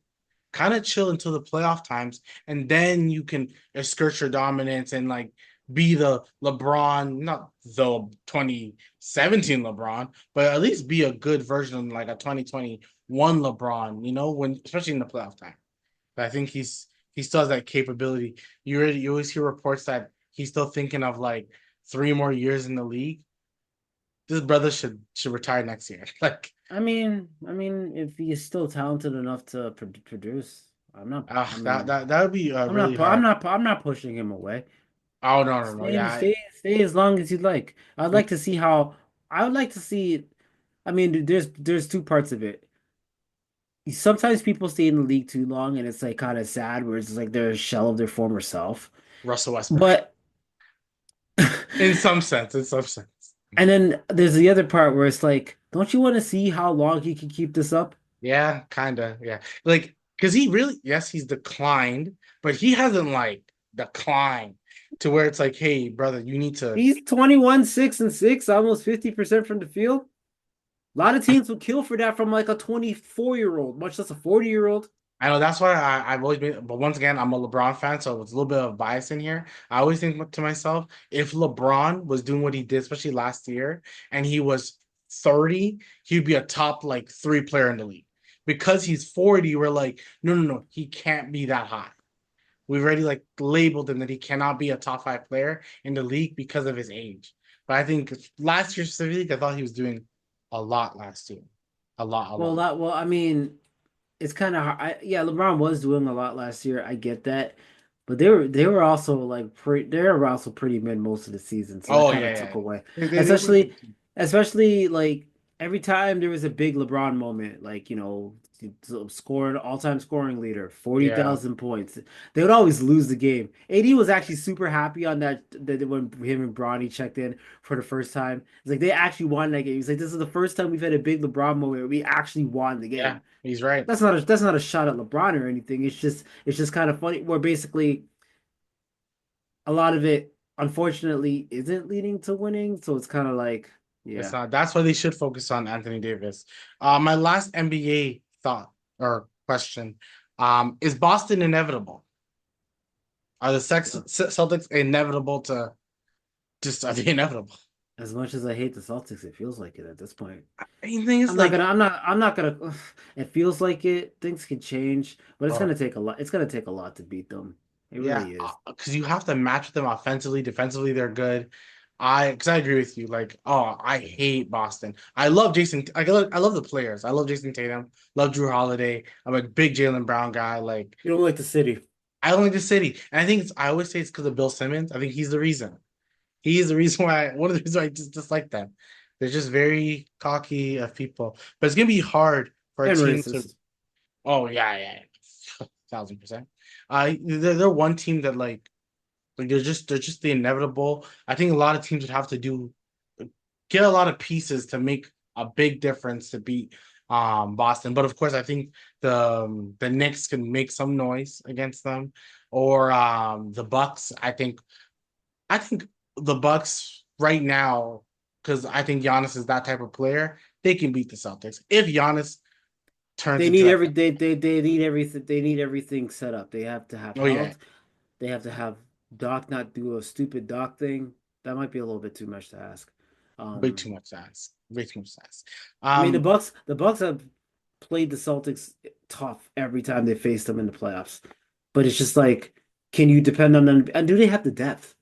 kind of chill until the playoff times, and then you can assert your dominance and like be the LeBron, not the 2017 LeBron, but at least be a good version of like a 2021 LeBron, when especially in the playoff time. But I think he still has that capability. You always hear reports that he's still thinking of like 3 more years in the league. This brother should retire next year. Like, If he's still talented enough to produce, I'm not. that would be really hard. I'm not pushing him away. Oh no, yeah, Stay as long as you'd like. I'd like to see how. I would like to see. There's two parts of it. Sometimes people stay in the league too long, and it's like kind of sad, where it's like they're a shell of their former self. Russell Westbrook. But In some sense, in some sense. and then there's the other part where it's like, don't you want to see how long he can keep this up? Yeah, kind of. Yeah. Like, because he really, yes, he's declined, but he hasn't like declined to where it's like, hey, brother, you need to. He's 21, 6 and 6, almost 50% from the field. A lot of teams would kill for that from like a 24-year-old, much less a 40-year-old. I know that's why I've always been, but once again, I'm a LeBron fan, so it's a little bit of bias in here. I always think to myself, if LeBron was doing what he did, especially last year, and he was 30, he'd be a top like three player in the league. Because he's 40, we're like, no, he can't be that high. We've already like labeled him that he cannot be a top five player in the league because of his age. But I think last year specifically, I thought he was doing a lot last year. A Well, lot. it's kind of hard. Yeah, LeBron was doing a lot last year. I get that, but they were also they were also pretty mid most of the season, so that Oh kind yeah, of took yeah. away. They were Especially, especially like every time there was a big LeBron moment, like scoring all-time scoring leader, yeah, 40,000 points. They would always lose the game. AD was actually super happy on that when him and Bronny checked in for the first time. It's like they actually won that game. He's like, this is the first time we've had a big LeBron moment where we actually won the yeah. game. He's right. That's not a shot at LeBron or anything. It's just kind of funny where basically a lot of it unfortunately isn't leading to winning. So it's kind of like, It's yeah. not. That's why they should focus on Anthony Davis. My last NBA thought or question: is Boston inevitable? Are the Celtics inevitable to just are they inevitable? As much as I hate the Celtics, it feels like it at this point. The thing is like, I'm not gonna it feels like it. Things can change, but it's oh gonna take a lot. It's gonna take a lot to beat them. It yeah, really is. because you have to match them offensively, defensively, they're good. Because I agree with you. Like, oh, I hate Boston. I love Jason. I love the players. I love Jason Tatum. Love Drew Holiday. I'm a big Jaylen Brown guy. Like, You don't like the city. I don't like the city, and I think I always say it's because of Bill Simmons. I think he's the reason. He is the reason why. One of the reasons why I just dislike them. They're just very cocky of people. But it's gonna be hard for a And team to. racist. Oh yeah, 1,000%. They're one team that like they're just the inevitable. I think a lot of teams would have to get a lot of pieces to make a big difference to beat Boston. But of course, I think the Knicks can make some noise against them, or the Bucks. I think the Bucks right now, because I think Giannis is that type of player, they can beat the Celtics if Giannis turns They into need like, every they need everything. They need everything set up. They have to have oh yeah, health. They have to have Doc not do a stupid Doc thing. That might be a little bit too much to ask. way Um, too much ass, way too much ass. I mean, Um, The Bucks have played the Celtics tough every time they faced them in the playoffs. But it's just like, can you depend on them? And do they have the depth?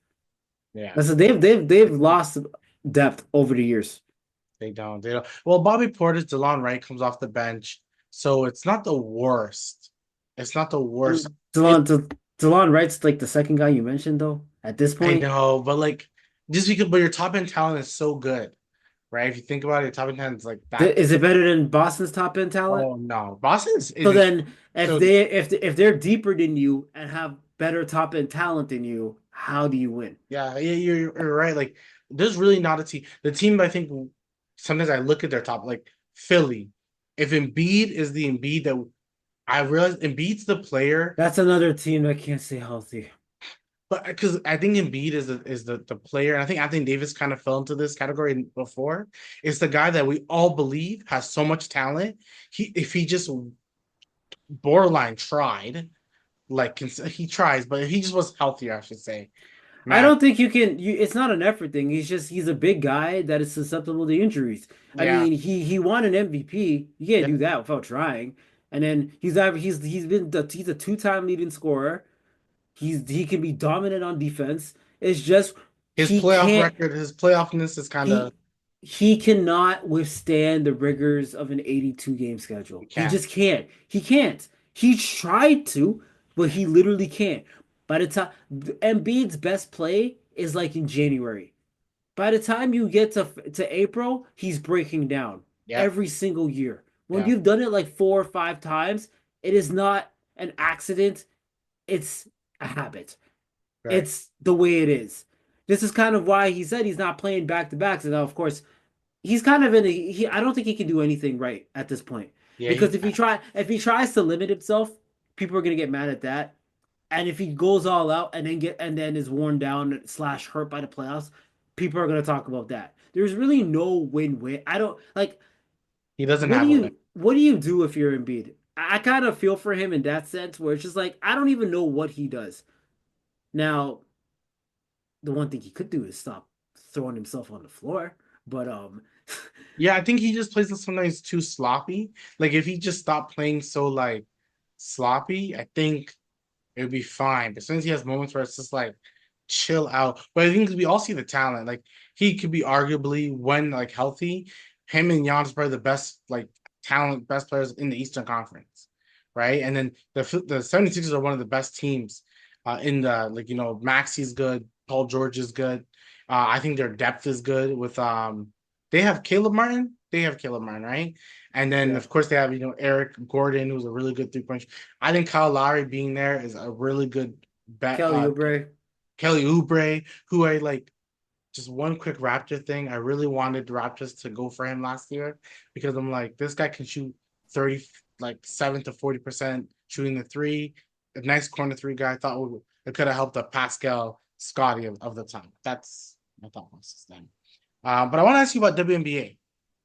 yeah, That's they've lost depth over the years. they don't. Well, Bobby Portis, DeLon Wright comes off the bench, so it's not the worst. It's not the worst. It, DeLon Wright's like the second guy you mentioned though. At this I point, know, but like, just because, but your top end talent is so good, right? If you think about it, your top end talent is like that. Is it better than Boston's top end talent? Oh no, Boston's So is then, so. if they're deeper than you and have better top end talent than you, how do you win? Yeah, you're right. Like, there's really not a team. The team I think sometimes I look at their top, like Philly. If Embiid is the Embiid that I realize Embiid's the player, That's another team that can't stay healthy. but because I think Embiid is the player, and I think Anthony Davis kind of fell into this category before. It's the guy that we all believe has so much talent. If he just borderline tried, like he tries, but if he just was healthier, I should say, I man. don't think you can. It's not an effort thing. He's a big guy that is susceptible to injuries. I Yeah, mean, he won an MVP. You can't yeah. do that without trying. And then he's a two-time leading scorer. He can be dominant on defense. It's just His he playoff can't record, his playoffness is kind of he he cannot withstand the rigors of an 82 game schedule. you He can't. just can't. He can't. He tried to, but he literally can't. By the time Embiid's best play is like in January. By the time you get to April, he's breaking down Yeah, every single year. When yeah, you've done it like 4 or 5 times, it is not an accident. It's a habit. right. It's the way it is. This is kind of why he said he's not playing back to backs. And now, of course, he's kind of in a I don't think he can do anything right at this point. Yeah, he Because can. if he tries to limit himself, people are gonna get mad at that. And if he goes all out and then is worn down slash hurt by the playoffs, people are gonna talk about that. There's really no win-win. I don't like He doesn't have a win. what do you do if you're Embiid? I kind of feel for him in that sense where it's just like I don't even know what he does. Now, the one thing he could do is stop throwing himself on the floor. But Yeah, I think he just plays sometimes too sloppy. Like if he just stopped playing so like sloppy, I think it would be fine. But since he has moments where it's just like chill out. But I think we all see the talent. Like he could be arguably when like healthy, him and Giannis probably the best like talent, best players in the Eastern Conference, right? And then the 76ers are one of the best teams in the like Maxi's good, Paul George is good. I think their depth is good with they have Caleb Martin. They have Caleb Martin, right? And then yeah, of course they have Eric Gordon, who's a really good 3 point. I think Kyle Lowry being there is a really good bet. Kelly Oubre. Kelly Oubre, who I like. Just one quick Raptor thing. I really wanted the Raptors to go for him last year because I'm like, this guy can shoot 30, like 7 to 40% shooting the three. A nice corner three guy. I thought it could have helped the Pascal Scotty of the time. That's my thought process then. But I want to ask you about WNBA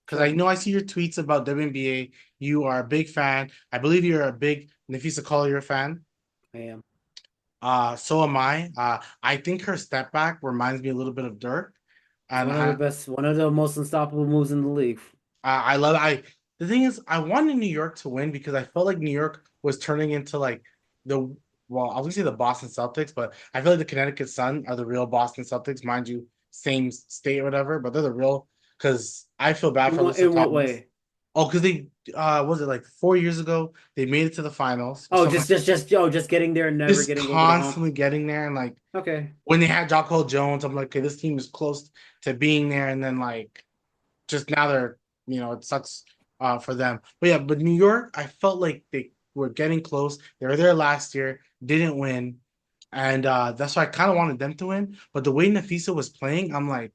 because I Sure, know I see your tweets about WNBA. You are a big fan. I believe you're a big Nafisa Collier fan. I am. So am I. I think her step back reminds me a little bit of Dirk, It's and I one of the most unstoppable moves in the league. I love. The thing is, I wanted New York to win because I felt like New York was turning into like the well, I was gonna say the Boston Celtics, but I feel like the Connecticut Sun are the real Boston Celtics, mind you, same state or whatever, but they're the real. Because I feel bad for Alyssa In what Thomas. way? Oh, because they was it like 4 years ago they made it to the finals or Oh, something. just getting there and never Just getting over the hump. constantly getting there and like Okay. when they had Jocko Jones, I'm like, okay, this team is close to being there, and then like just now they're, it sucks for them. But yeah, but New York, I felt like they were getting close. They were there last year, didn't win, and that's why I kind of wanted them to win. But the way Nafisa was playing, I'm like,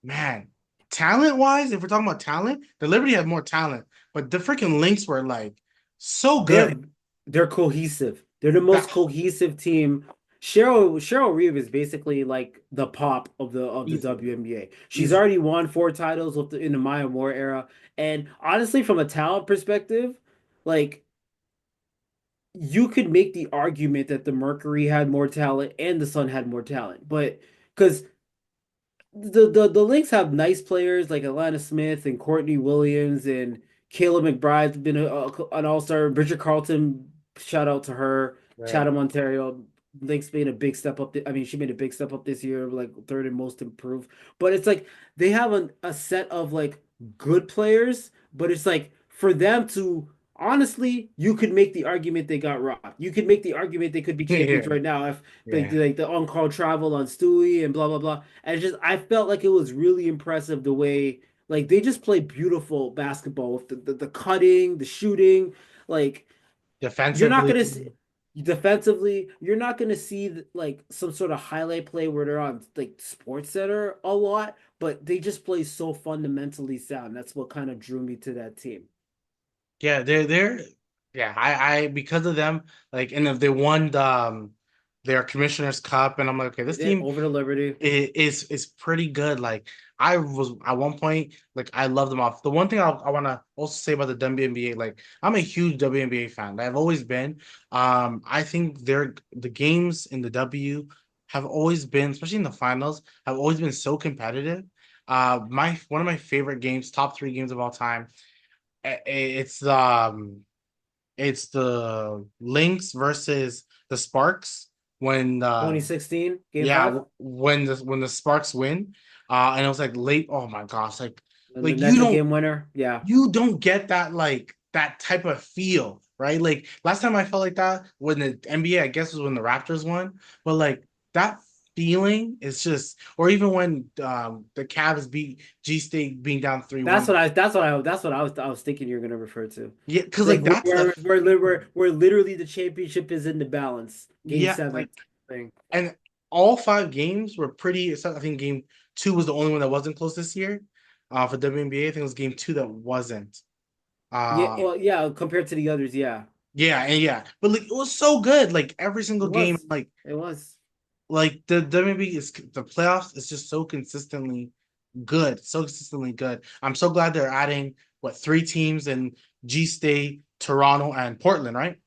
man, talent wise, if we're talking about talent, the Liberty had more talent, but the freaking Lynx were like so good. They're they're cohesive. They're the That most cohesive team. Cheryl Reeve is basically like the pop of the easily, WNBA. She's easily, already won 4 titles in the Maya Moore era. And honestly, from a talent perspective, like you could make the argument that the Mercury had more talent and the Sun had more talent, but because the Lynx have nice players like Atlanta Smith and Courtney Williams and Kayla McBride's been an all-star. Bridget Carlton, shout out to her. Right. Chatham, Ontario. Lynx made a big step up. I mean, she made a big step up this year, like third and most improved. But it's like they have a set of like good players, but it's like for them to honestly, you could make the argument they got robbed. You could make the argument they could be champions Yeah. right now if they Yeah. did like the on-call travel on Stewie and blah blah blah. And it's just I felt like it was really impressive the way like they just play beautiful basketball with the cutting, the shooting. Like you're not Defensively. gonna see defensively, you're not gonna see like some sort of highlight play where they're on like Sports Center a lot, but they just play so fundamentally sound. That's what kind of drew me to that team. Yeah, they're yeah, I because of them, like, and if they won their Commissioner's Cup, and I'm like, okay, They this did team over the Liberty. is pretty good. Like I was at one point, like I love them off. The one thing I want to also say about the WNBA, like I'm a huge WNBA fan. I've always been. I think the games in the W have always been, especially in the finals, have always been so competitive. My one of my favorite games, top three games of all time. It's it's the Lynx versus the Sparks when 2016, game yeah, five. when the Sparks win, and it was like late. Oh my gosh, And the like Nets game winner. Yeah. you don't get that like that type of feel, right? Like last time I felt like that when the NBA, I guess was when the Raptors won, but like that feeling is just, or even when the Cavs beat G State being down 3-1. That's what I was thinking you're gonna refer to. Yeah, because Like like that's the where literally the championship is in the balance. Game yeah, seven like thing. and all five games were pretty. Except I think game two was the only one that wasn't close this year. For WNBA, I think it was game two that wasn't. Yeah, Uh well, yeah, compared to the others, yeah. yeah, but like it was so good. Like every It single game, was. It was. like the WNBA is the playoffs is just so consistently good, so consistently good. I'm so glad they're adding what three teams in G State, Toronto, and Portland, right?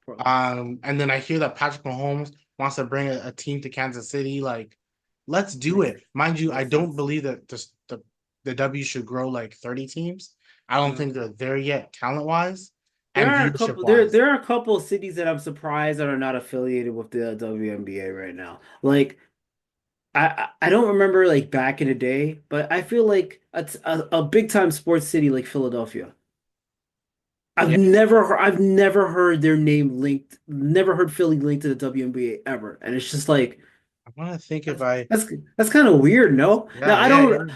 Portland. And then I hear that Patrick Mahomes wants to bring a team to Kansas City. Like, let's do Makes it. Mind you, I makes don't sense. believe that the W should grow like 30 teams. I don't No. think they're there yet, talent wise There and are a viewership couple wise. there are a couple of cities that I'm surprised that are not affiliated with the WNBA right now. Like I don't remember like back in the day, but I feel like a big time sports city like Philadelphia. Yeah, I've never heard their name linked, never heard Philly linked to the WNBA ever. And it's just like I want to think if that's I, that's that's kind of weird, no? Now yeah.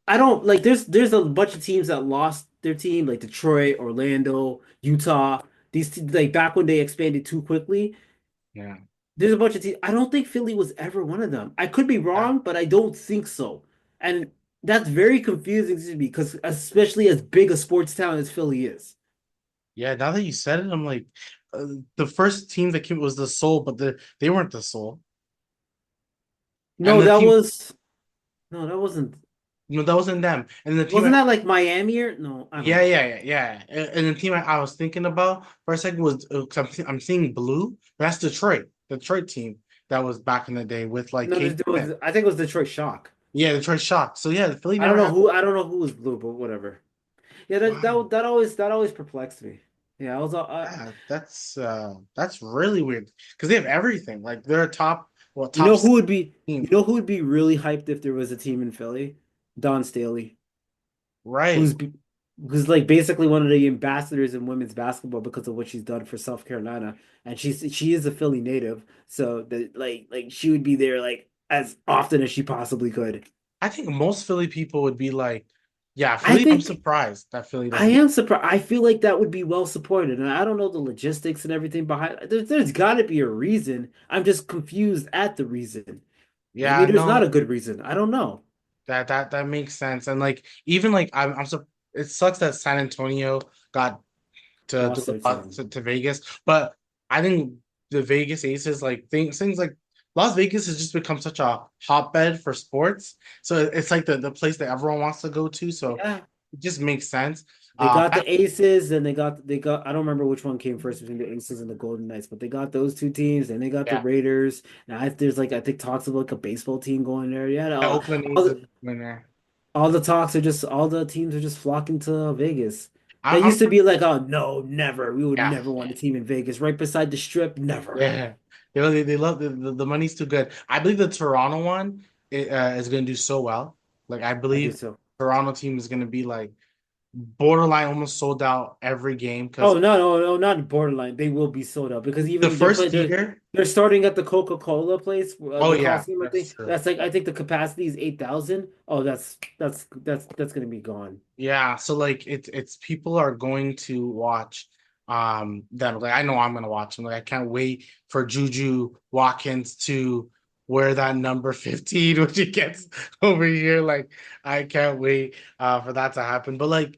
I don't like there's a bunch of teams that lost their team like Detroit, Orlando, Utah. Like back when they expanded too quickly. Yeah. There's a bunch of teams. I don't think Philly was ever one of them. I could be Yeah. wrong, but I don't think so. And that's very confusing to me because especially as big a sports town as Philly is. Yeah, now that you said it, I'm like, uh, the first team that came was the Soul, but they weren't the Soul. And No, the team, no, that wasn't. no, that wasn't them. And the team Wasn't that like Miami or no? I don't know. Yeah. And the team I was thinking about for a second was 'cause I'm seeing blue. That's Detroit, the Detroit team that was back in the day with like No, Kate Smith. I think it was Detroit Shock. Yeah, Detroit Shock. So yeah, Philly never had. I don't know who was blue, but whatever. Yeah, Wow, that always perplexed me. Yeah, I was yeah, that's really weird because they have everything. Like they're a top, well, you top know six you team, know who would be really hyped if there was a team in Philly? Don Staley, right? who's be- who's like basically one of the ambassadors in women's basketball because of what she's done for South Carolina, and she is a Philly native, so that like she would be there like as often as she possibly could. I think most Philly people would be like, yeah, I Philly. I'm think surprised that Philly I doesn't. am surprised. I feel like that would be well supported, and I don't know the logistics and everything behind. There's got to be a reason. I'm just confused at the reason. Maybe Yeah, there's not no, a good reason. I don't know. that makes sense. And like even like I'm so it sucks that San Antonio got Lost their team. to Vegas. But I think the Vegas Aces, like things like Las Vegas has just become such a hotbed for sports. So it's like the place that everyone wants to go to. So Yeah, it just makes sense. They got I- the Aces, and they got I don't remember which one came first between the Aces and the Golden Knights, but they got those two teams, and they got the yeah, Raiders. Now there's like I think talks of like a baseball team going there. Yeah, the Oakland A's is winner. all the talks are just all the teams are just flocking to Vegas. That I'm used to be like, oh no, never. We would yeah, never want a team in Vegas, right beside the strip. Never. yeah. They love the money's too good. I believe the Toronto one is going to do so well. Like I I do believe too. Toronto team is going to be like borderline almost sold out every game Oh because no, no, no, not borderline. They will be sold out because the even first year. they're starting at the Coca-Cola place, Oh the yeah, Coliseum. I that's think true. that's like I think the capacity is 8,000. Oh, that's gonna be gone. Yeah, so like it's people are going to watch them. Like I know I'm gonna watch them. Like I can't wait for Juju Watkins to wear that number 15 when he gets over here. Like I can't wait for that to happen. But like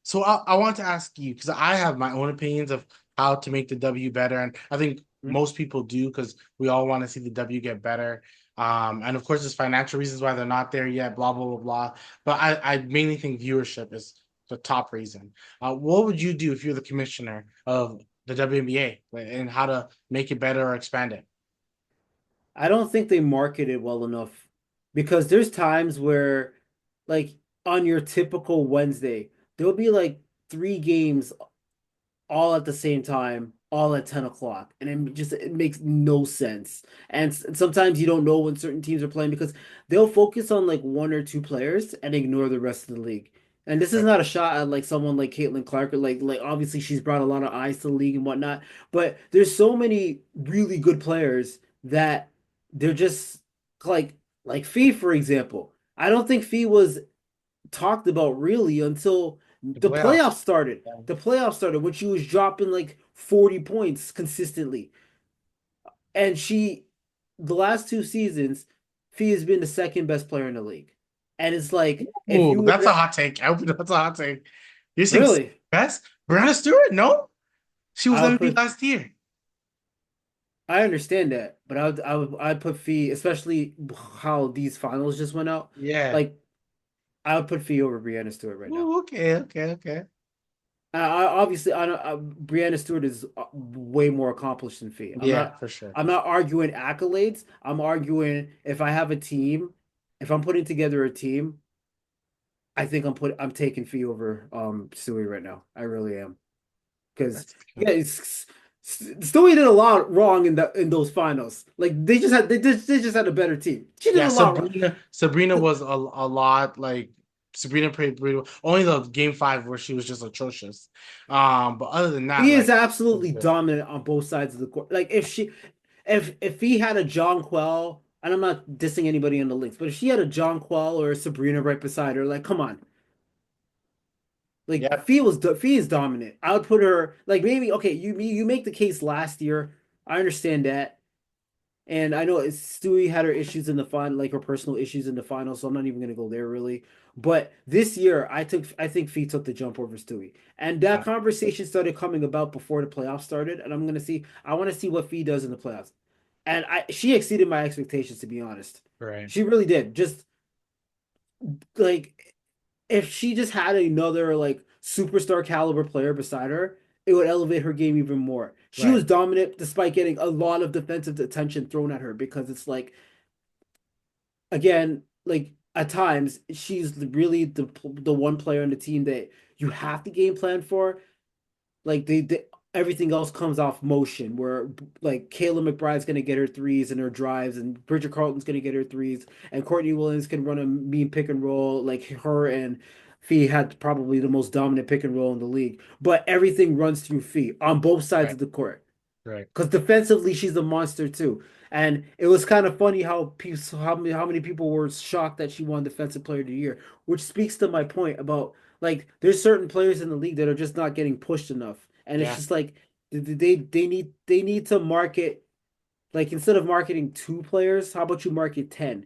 so I want to ask you because I have my own opinions of how to make the W better. And I think Hmm? most people do because we all want to see the W get better. And of course, there's financial reasons why they're not there yet, blah, blah, blah, blah. But I mainly think viewership is the top reason. What would you do if you're the commissioner of the WNBA and how to make it better or expand it? I don't think they market it well enough because there's times where, like, on your typical Wednesday, there'll be like three games all at the same time, all at 10 o'clock. And it makes no sense. And sometimes you don't know when certain teams are playing because they'll focus on like one or two players and ignore the rest of the league. And this is Right. not a shot at like someone like Caitlin Clark or like obviously she's brought a lot of eyes to the league and whatnot. But there's so many really good players that they're just like Fee, for example. I don't think Fee was talked about really until The the playoffs. playoffs started. Yeah. The playoffs started when she was dropping like 40 points consistently. And the last two seasons, Fee has been the second best player in the league. And it's like, if Ooh, you that's were a hot take. I hope that's a hot take. You're saying really, best? Brianna Stewart? No, she was I would MVP put, last year. I understand that, but I'd put Fee, especially how these finals just went out. Yeah. Like, I would put Fee over Brianna Stewart right now. Ooh, okay, okay, okay. Obviously, Brianna Stewart is way more accomplished than Fee. Yeah, for sure, I'm for sure. not arguing accolades. I'm arguing if I have a team, if I'm putting together a team, I think I'm taking Fee over Stewie right now. I really am because That's yeah, good. Stewie did a lot wrong in those finals. Like they just had a better team. She did Yeah, a lot wrong. Sabrina was a lot like Sabrina played pretty well. Only the game five where she was just atrocious. But other than that, He is like it was absolutely good. dominant on both sides of the court. Like if he had a John Quell, and I'm not dissing anybody in the links, but if she had a John Quell or a Sabrina right beside her, like come on. Like Yep. Fee is dominant. I would put her like maybe okay, you make the case last year. I understand that. And I know Stewie had her issues in the final, like her personal issues in the final, so I'm not even gonna go there really. But this year, I think Fee took the jump over Stewie, and that conversation started coming about before the playoffs started. And I want to see what Fee does in the playoffs, and she exceeded my expectations to be honest. Right. She really did. Just like if she just had another like superstar caliber player beside her, it would elevate her game even more. She Right. was dominant despite getting a lot of defensive attention thrown at her because it's like again, like at times she's really the one player on the team that you have to game plan for. Like they everything else comes off motion where like Kayla McBride's gonna get her threes and her drives and Bridget Carlton's gonna get her threes and Courtney Williams can run a mean pick and roll like her and Fee had probably the most dominant pick and roll in the league. But everything runs through Fee on both sides Right. of the court. Right. Because defensively, she's a monster too. And it was kind of funny how many people were shocked that she won Defensive Player of the Year, which speaks to my point about like there's certain players in the league that are just not getting pushed enough, and it's Yeah. just like they need to market like instead of marketing two players, how about you market 10?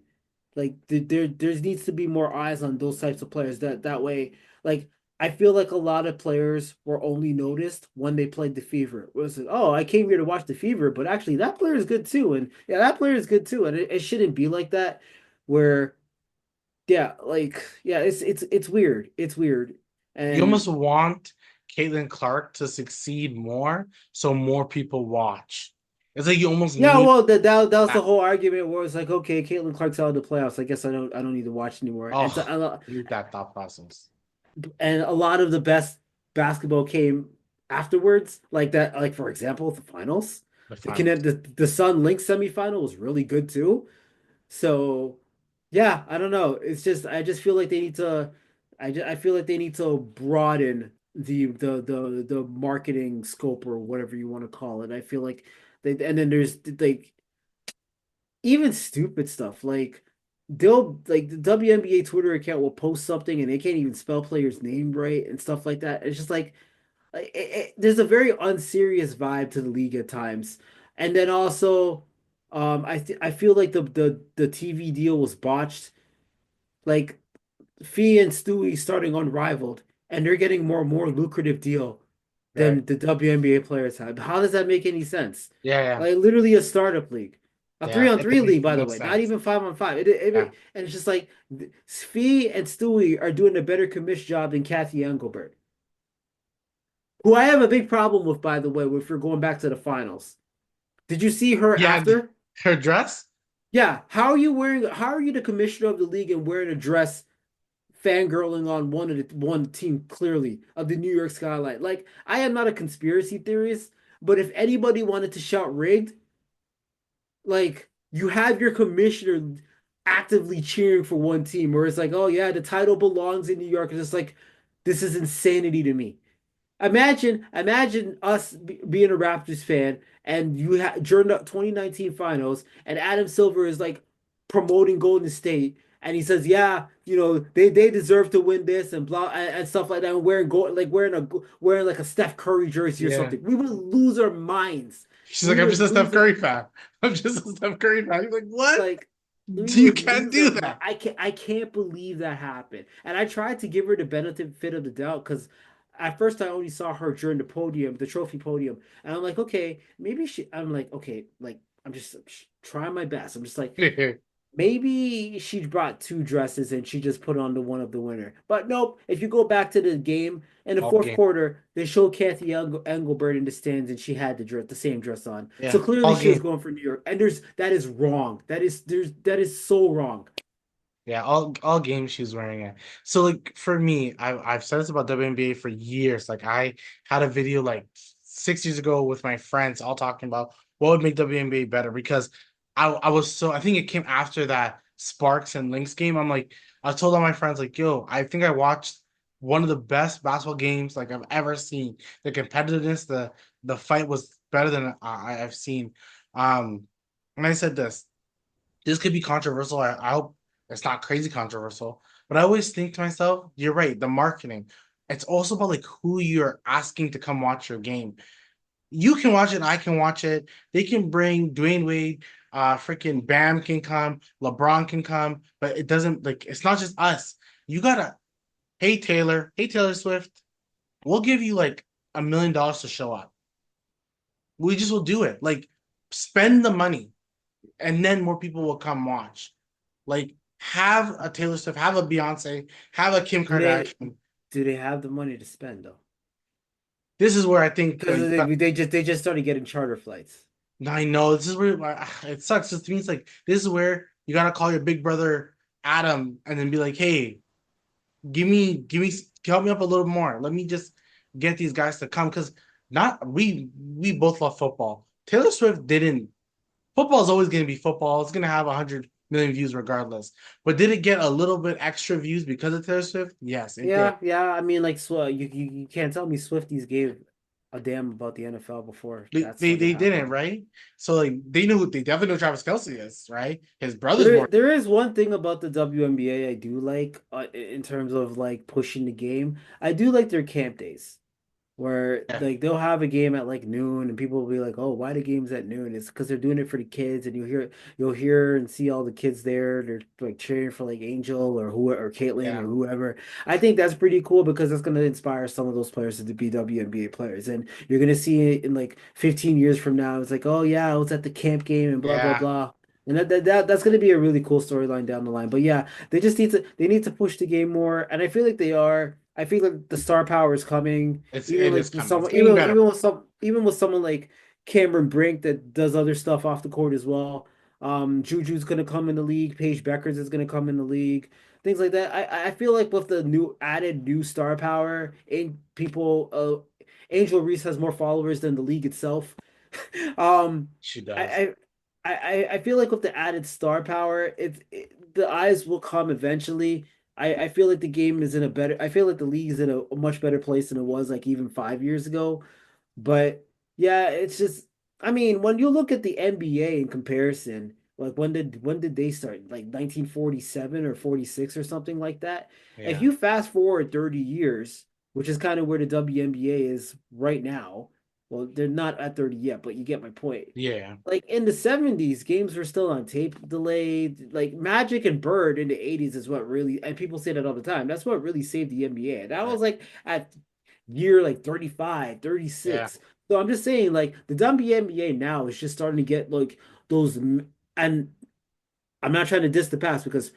Like there needs to be more eyes on those types of players. That way, like I feel like a lot of players were only noticed when they played the Fever. It was like, oh, I came here to watch the Fever, but actually that player is good too, and yeah, that player is good too, and it shouldn't be like that. Where yeah, like yeah, it's weird. It's weird. You And almost want Caitlin Clark to succeed more so more people watch. It's like you almost yeah, need well, that was the that. whole argument where it's like, okay, Caitlin Clark's out of the playoffs. I guess I don't need to watch anymore. And so Oh, need that thought process. a lot of the best basketball came afterwards, like that. Like for example, the finals, The the finals. Connect the Sun Lynx semifinal was really good too. So yeah, I don't know. It's just I just feel like they need to. I feel like they need to broaden the marketing scope or whatever you want to call it. I feel like they and then there's like even stupid stuff like they'll like the WNBA Twitter account will post something and they can't even spell players' name right and stuff like that. It's just like there's a very unserious vibe to the league at times. And then also, I feel like the TV deal was botched. Like Fee and Stewie starting unrivaled, and they're getting more lucrative deal Right. than the WNBA players have. How does that make any sense? Yeah, yeah. Like literally a startup league, a three Yeah. on It three makes league, by the no way, not sense. even 5 on 5. Yeah. And it's just like Fee and Stewie are doing a better commish job than Kathy Engelbert, who I have a big problem with, by the way, if you're going back to the finals. Did you see her Yeah, after? her dress? Yeah. How are you the commissioner of the league and wearing a dress fangirling on one team clearly of the New York skyline? Like, I am not a conspiracy theorist, but if anybody wanted to shout rigged, like you have your commissioner actively cheering for one team, where it's like, oh yeah, the title belongs in New York. It's just like this is insanity to me. Imagine us being a Raptors fan and you during the 2019 finals and Adam Silver is like promoting Golden State and he says, yeah, they deserve to win this and blah and stuff like that and wearing gold like wearing like a Steph Curry jersey or Yeah. something. We would lose our minds. She's We like, I'm just would a Steph lose our Curry fan. I'm just a Steph Curry fan. He's like, what? like we You would can't lose do our mind. that. I can't believe that happened. And I tried to give her the benefit of the doubt because at first I only saw her during the podium, the trophy podium, and I'm like, okay, maybe she. I'm like, okay, like I'm just trying my best. I'm just like, maybe she brought two dresses and she just put on the one of the winner. But nope. If you go back to the game in the All fourth game. quarter, they showed Kathy Engelbert in the stands and she had the same dress on. So Yeah. clearly All she was game. going for New York. And that is wrong. That is so wrong. Yeah, all games she's wearing it. So like for me, I've said this about WNBA for years. Like I had a video like 6 years ago with my friends all talking about what would make WNBA better because I was so I think it came after that Sparks and Lynx game. I'm like I told all my friends like, yo, I think I watched one of the best basketball games like I've ever seen. The competitiveness, the fight was better than I've seen. Um, and I said this could be controversial. I hope it's not crazy controversial, but I always think to myself, you're right, the marketing. It's also about like who you're asking to come watch your game. You can watch it, I can watch it. They can bring Dwayne Wade, freaking Bam can come, LeBron can come, but it doesn't like it's not just us. You gotta, hey Taylor Swift, we'll give you like $1 million to show up. We just will do it. Like spend the money and then more people will come watch. Like, have a Taylor Swift, have a Beyonce, have a Kim Do they Kardashian. do they have the money to spend though? This is where I think Because they just started getting charter flights. I know this is where it sucks. Just means like this is where you gotta call your big brother Adam and then be like, hey, give me, help me up a little more. Let me just get these guys to come because not we both love football. Taylor Swift didn't football is always going to be football. It's going to have 100 million views regardless. But did it get a little bit extra views because of Taylor Swift? Yes, it did. Yeah, yeah. I mean, like, you can't tell me Swifties gave a damn about the NFL before They, that they started they didn't, happening. right? So like they definitely know who Travis Kelce is, right? His brother's There, born. there is one thing about the WNBA I do like in terms of like pushing the game. I do like their camp days, where Yeah, like they'll have a game at like noon and people will be like, "Oh, why the game's at noon?" It's because they're doing it for the kids, and you'll hear and see all the kids there. They're like cheering for like Angel or who or Caitlyn or yeah, whoever. I think that's pretty cool because that's gonna inspire some of those players to be WNBA players, and you're gonna see it in like 15 years from now. It's like, "Oh yeah, I was at the camp game and blah blah yeah. blah." And that's gonna be a really cool storyline down the line. But yeah, they need to push the game more, and I feel like they are. I feel like the star power is coming. Even It is like with coming. It's someone, getting better. even with someone like Cameron Brink that does other stuff off the court as well. Juju's gonna come in the league. Paige Beckers is gonna come in the league. Things like that. I feel like with the new star power, and Angel Reese has more followers than the league itself. Um, She does. I, I feel like with the added star power, the eyes will come eventually. I feel like the game is in a better. I feel like the league is in a much better place than it was like even 5 years ago. But yeah, it's just. I mean, when you look at the NBA in comparison, like when did they start? Like 1947 or 46 or something like that. If Yeah. you fast forward 30 years, which is kind of where the WNBA is right now. Well, they're not at 30 yet, but you get my point. Yeah. Like in the 70s, games were still on tape delayed. Like Magic and Bird in the 80s is what really, and people say that all the time. That's what really saved the NBA. That Right. was like at year like 35, Yeah. 36. So I'm just saying, like the WNBA now is just starting to get like those, and I'm not trying to diss the past because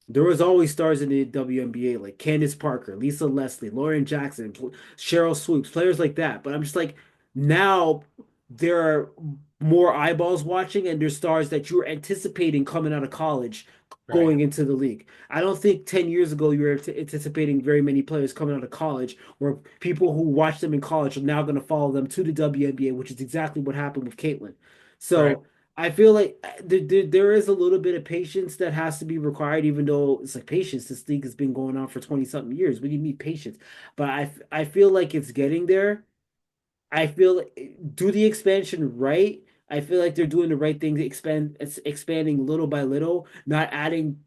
there was always stars in the WNBA like Candace Parker, Lisa Leslie, Lauren Jackson, Cheryl Swoops, players like that. But I'm just like now there are more eyeballs watching and there's stars that you're anticipating coming out of college Right. going into the league. I don't think 10 years ago you were anticipating very many players coming out of college where people who watched them in college are now going to follow them to the WNBA, which is exactly what happened with Caitlyn. Right. So I feel like there is a little bit of patience that has to be required, even though it's like patience. This league has been going on for 20 something years. What do you need patience? But I feel like it's getting there. I feel do the expansion right. I feel like they're doing the right thing to expanding little by little, not adding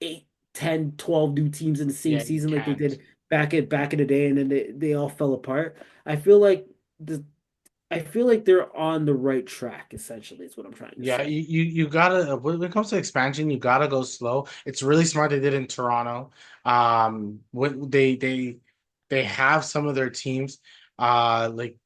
8, 10, 12 new teams in the same Yeah, you season like they can't. did back in the day, and then they all fell apart. I feel like the I feel like they're on the right track, essentially, is what I'm trying to Yeah, say. you gotta when it comes to expansion, you gotta go slow. It's really smart they did in Toronto. When they have some of their teams, like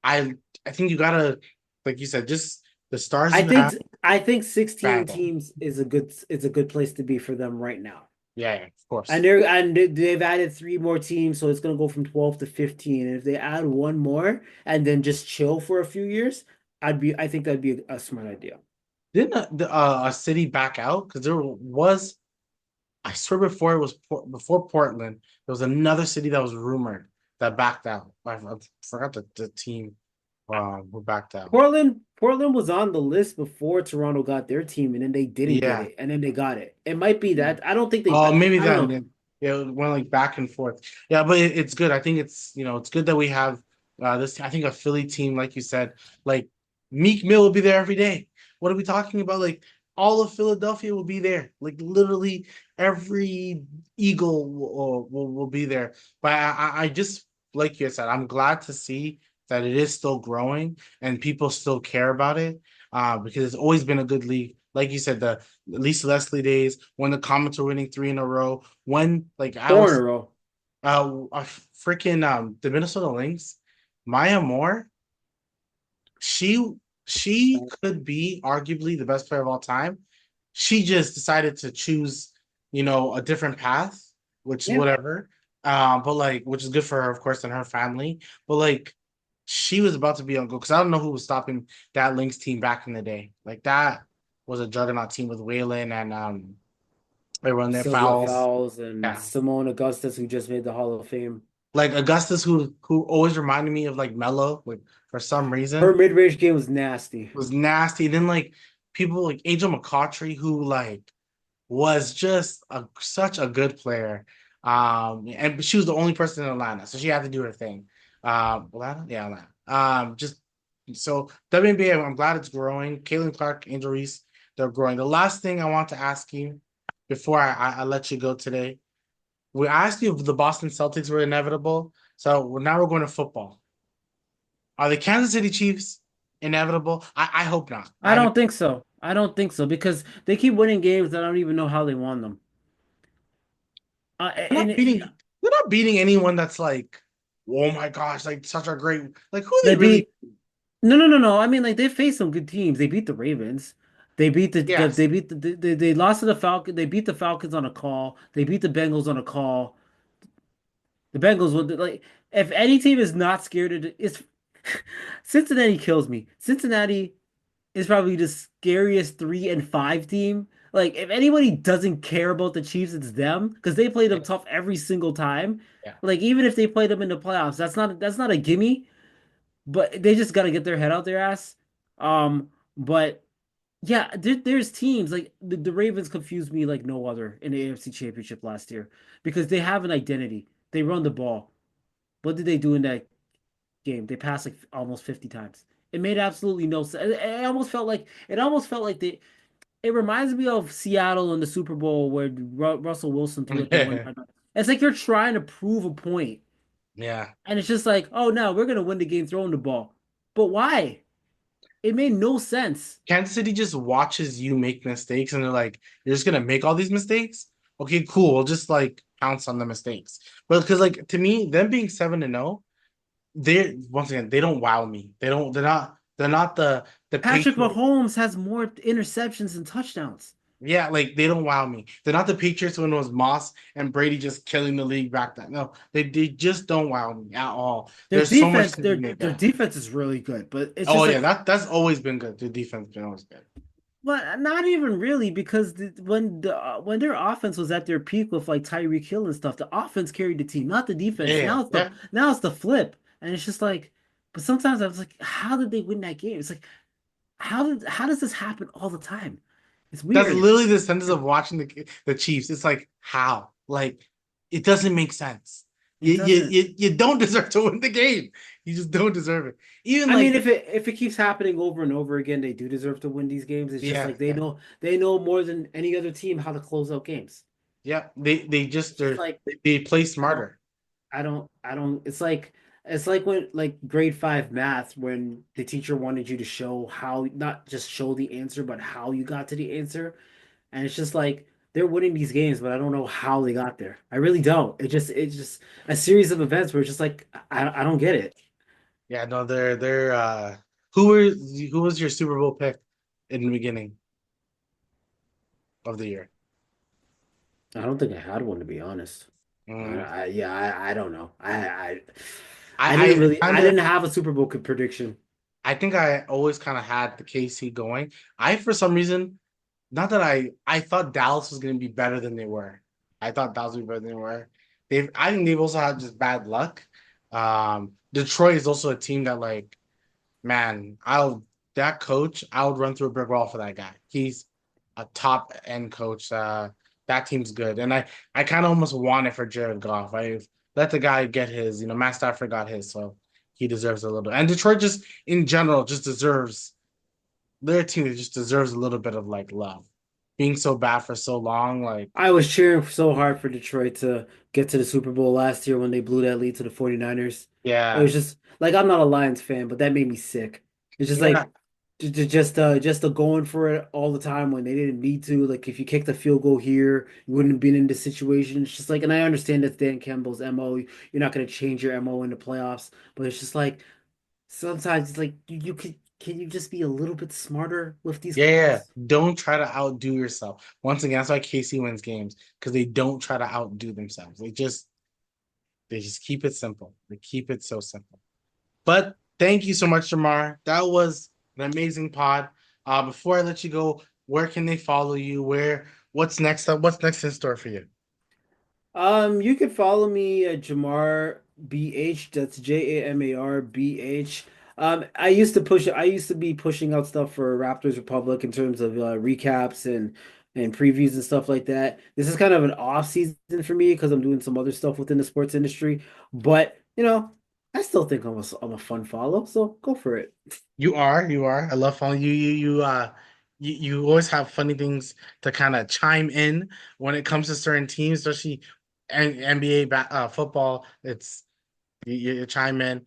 I I think you gotta, like you said, just the stars I you have, think I think 16 bang them. teams is a good place to be for them right now. Yeah, yeah, of And course. they've added three more teams, so it's gonna go from 12 to 15. And if they add one more and then just chill for a few years, I think that'd be a smart idea. Didn't a city back out? Because there was, I swear before it was before Portland, there was another city that was rumored that backed out. I forgot the team who backed out. Portland was on the list before Toronto got their team, and then they didn't get Yeah. it, and then they got it. It might be that. I don't think they. Oh, maybe I don't then. know. Yeah, it went like back and forth. Yeah, but it's good. I think it's good that we have this. I think a Philly team, like you said, like Meek Mill will be there every day. What are we talking about? Like all of Philadelphia will be there. Like literally every Eagle will be there. But I just like you said, I'm glad to see that it is still growing and people still care about it. Because it's always been a good league. Like you said, the Lisa Leslie days when the Comets were winning three in a row. When like I Four in a was row. a freaking the Minnesota Lynx, Maya Moore, she she could be arguably the best player of all time. She just decided to choose, a different path, which Yeah. whatever. But like, which is good for her, of course, and her family. But like, she was about to be on go because I don't know who was stopping that Lynx team back in the day. Like that was a juggernaut team with Waylon and they run their Sylvia fouls. Fowles and Yeah. Simone Augustus, who just made the Hall of Fame. Like Augustus, who always reminded me of like Melo, like for some Her reason, mid-range game was nasty. was nasty. Then like people like Angel McCautry, who like was just such a good player. And she was the only person in Atlanta, so she had to do her thing. Atlanta, yeah, Atlanta. Just so WNBA, I'm glad it's growing. Caitlin Clark, Angel Reese, they're growing. The last thing I want to ask you before I let you go today, we asked you if the Boston Celtics were inevitable. So now we're going to football. Are the Kansas City Chiefs inevitable? I hope not. I don't think so. I don't think so because they keep winning games that I don't even know how they won them. They're And not beating. They're not beating anyone that's like, oh my gosh, like such a great. Like who are they they really? beat no. I mean, like they faced some good teams. They beat the Ravens. Yes. They beat they lost to the Falcons. They beat the Falcons on a call. They beat the Bengals on a call. The Bengals would like if any team is not scared of it's Cincinnati kills me. Cincinnati is probably the scariest 3 and 5 team. Like if anybody doesn't care about the Chiefs, it's them because they play them Yeah, tough every single time. yeah. Like even if they play them in the playoffs, that's not a gimme. But they just got to get their head out their ass. But yeah, there's teams like the Ravens confused me like no other in the AFC Championship last year because they have an identity. They run the ball. What did they do in that game? They passed like almost 50 times. It made absolutely no sense. It almost felt like they. It reminds me of Seattle in the Super Bowl where Russell Wilson threw at the one. It's like you're trying to prove a point, Yeah. and it's just like, oh no, we're gonna win the game throwing the ball. But why? It made no sense. Kansas City just watches you make mistakes and they're like, you're just gonna make all these mistakes? Okay, cool. We'll just like pounce on the mistakes. But because like to me, them being 7-0, they once again, they don't wow me. They're not the Patrick Patriots. Mahomes has more interceptions than touchdowns. Yeah, like they don't wow me. They're not the Patriots when it was Moss and Brady just killing the league back then. No, they just don't wow me at all. Their There's so much defense, to be their made their there. defense is really good, but it's Oh just yeah, like, that's always been good. The defense been always good. well, not even really because when their offense was at their peak with like Tyreek Hill and stuff, the offense carried the team, not the defense. Yeah, yeah. Now it's the flip, and it's just like, but sometimes I was like, how did they win that game? It's like, how does this happen all the time? It's That's weird. literally the sentence of watching the Chiefs. It's like how? Like it doesn't make sense. It doesn't. You don't deserve to win the game. You just don't deserve it. Even I mean, like if it keeps happening over and over again, they do deserve to win these games. It's just yeah, like yeah, they know more than any other team how to close out games. yeah. They just It's just like they play I don't smarter. I don't it's like when like grade 5 math when the teacher wanted you to show how not just show the answer but how you got to the answer, and it's just like they're winning these games but I don't know how they got there. I really don't. It's just a series of events where it's just like I don't get it. Yeah, no, they're who was your Super Bowl pick in the beginning of the year? I don't think I had one to be honest. Mm. Yeah, I don't know. I I kind of didn't have a Super Bowl prediction. I think I always kind of had the KC going. I for some reason, not that I thought Dallas was going to be better than they were. I thought Dallas would be better than they were. I think they've also had just bad luck. Detroit is also a team that like man, that coach, I would run through a brick wall for that guy. He's a top end coach. That team's good, and I kind of almost want it for Jared Goff. I let the guy get his. Matt Stafford got his, so he deserves a little. And Detroit just in general just deserves their team that just deserves a little bit of like love. Being so bad for so long, like I was cheering so hard for Detroit to get to the Super Bowl last year when they blew that lead to the 49ers. It yeah, was just like I'm not a Lions fan, but that made me sick. It's just yeah, like just going for it all the time when they didn't need to. Like if you kicked a field goal here, you wouldn't have been in this situation. It's just like, and I understand that's Dan Campbell's MO. You're not going to change your MO in the playoffs, but it's just like sometimes it's like you can you just be a little bit smarter with these yeah, yeah. calls? Don't try to outdo yourself. Once again, that's why KC wins games because they don't try to outdo themselves. They just keep it simple. They keep it so simple. But thank you so much, Jamar. That was an amazing pod. Before I let you go, where can they follow you? What's next up? What's next in store for you? You can follow me at Jamar BH. That's Jamar BH. I used to be pushing out stuff for Raptors Republic in terms of recaps and previews and stuff like that. This is kind of an off season for me because I'm doing some other stuff within the sports industry. But I still think I'm a fun follow, so go for it. You are. I love following you. You always have funny things to kind of chime in when it comes to certain teams, especially NBA football. You chime in,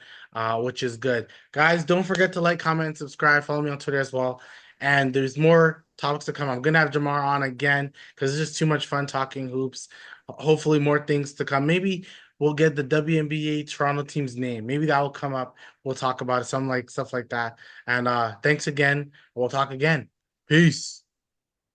which is good. Guys, don't forget to like, comment, and subscribe. Follow me on Twitter as well. And there's more topics to come. I'm gonna have Jamar on again because it's just too much fun talking hoops. Hopefully, more things to come. Maybe we'll get the WNBA Toronto team's name. Maybe that will come up. We'll talk about it, some like stuff like that. And thanks again. We'll talk again. Peace.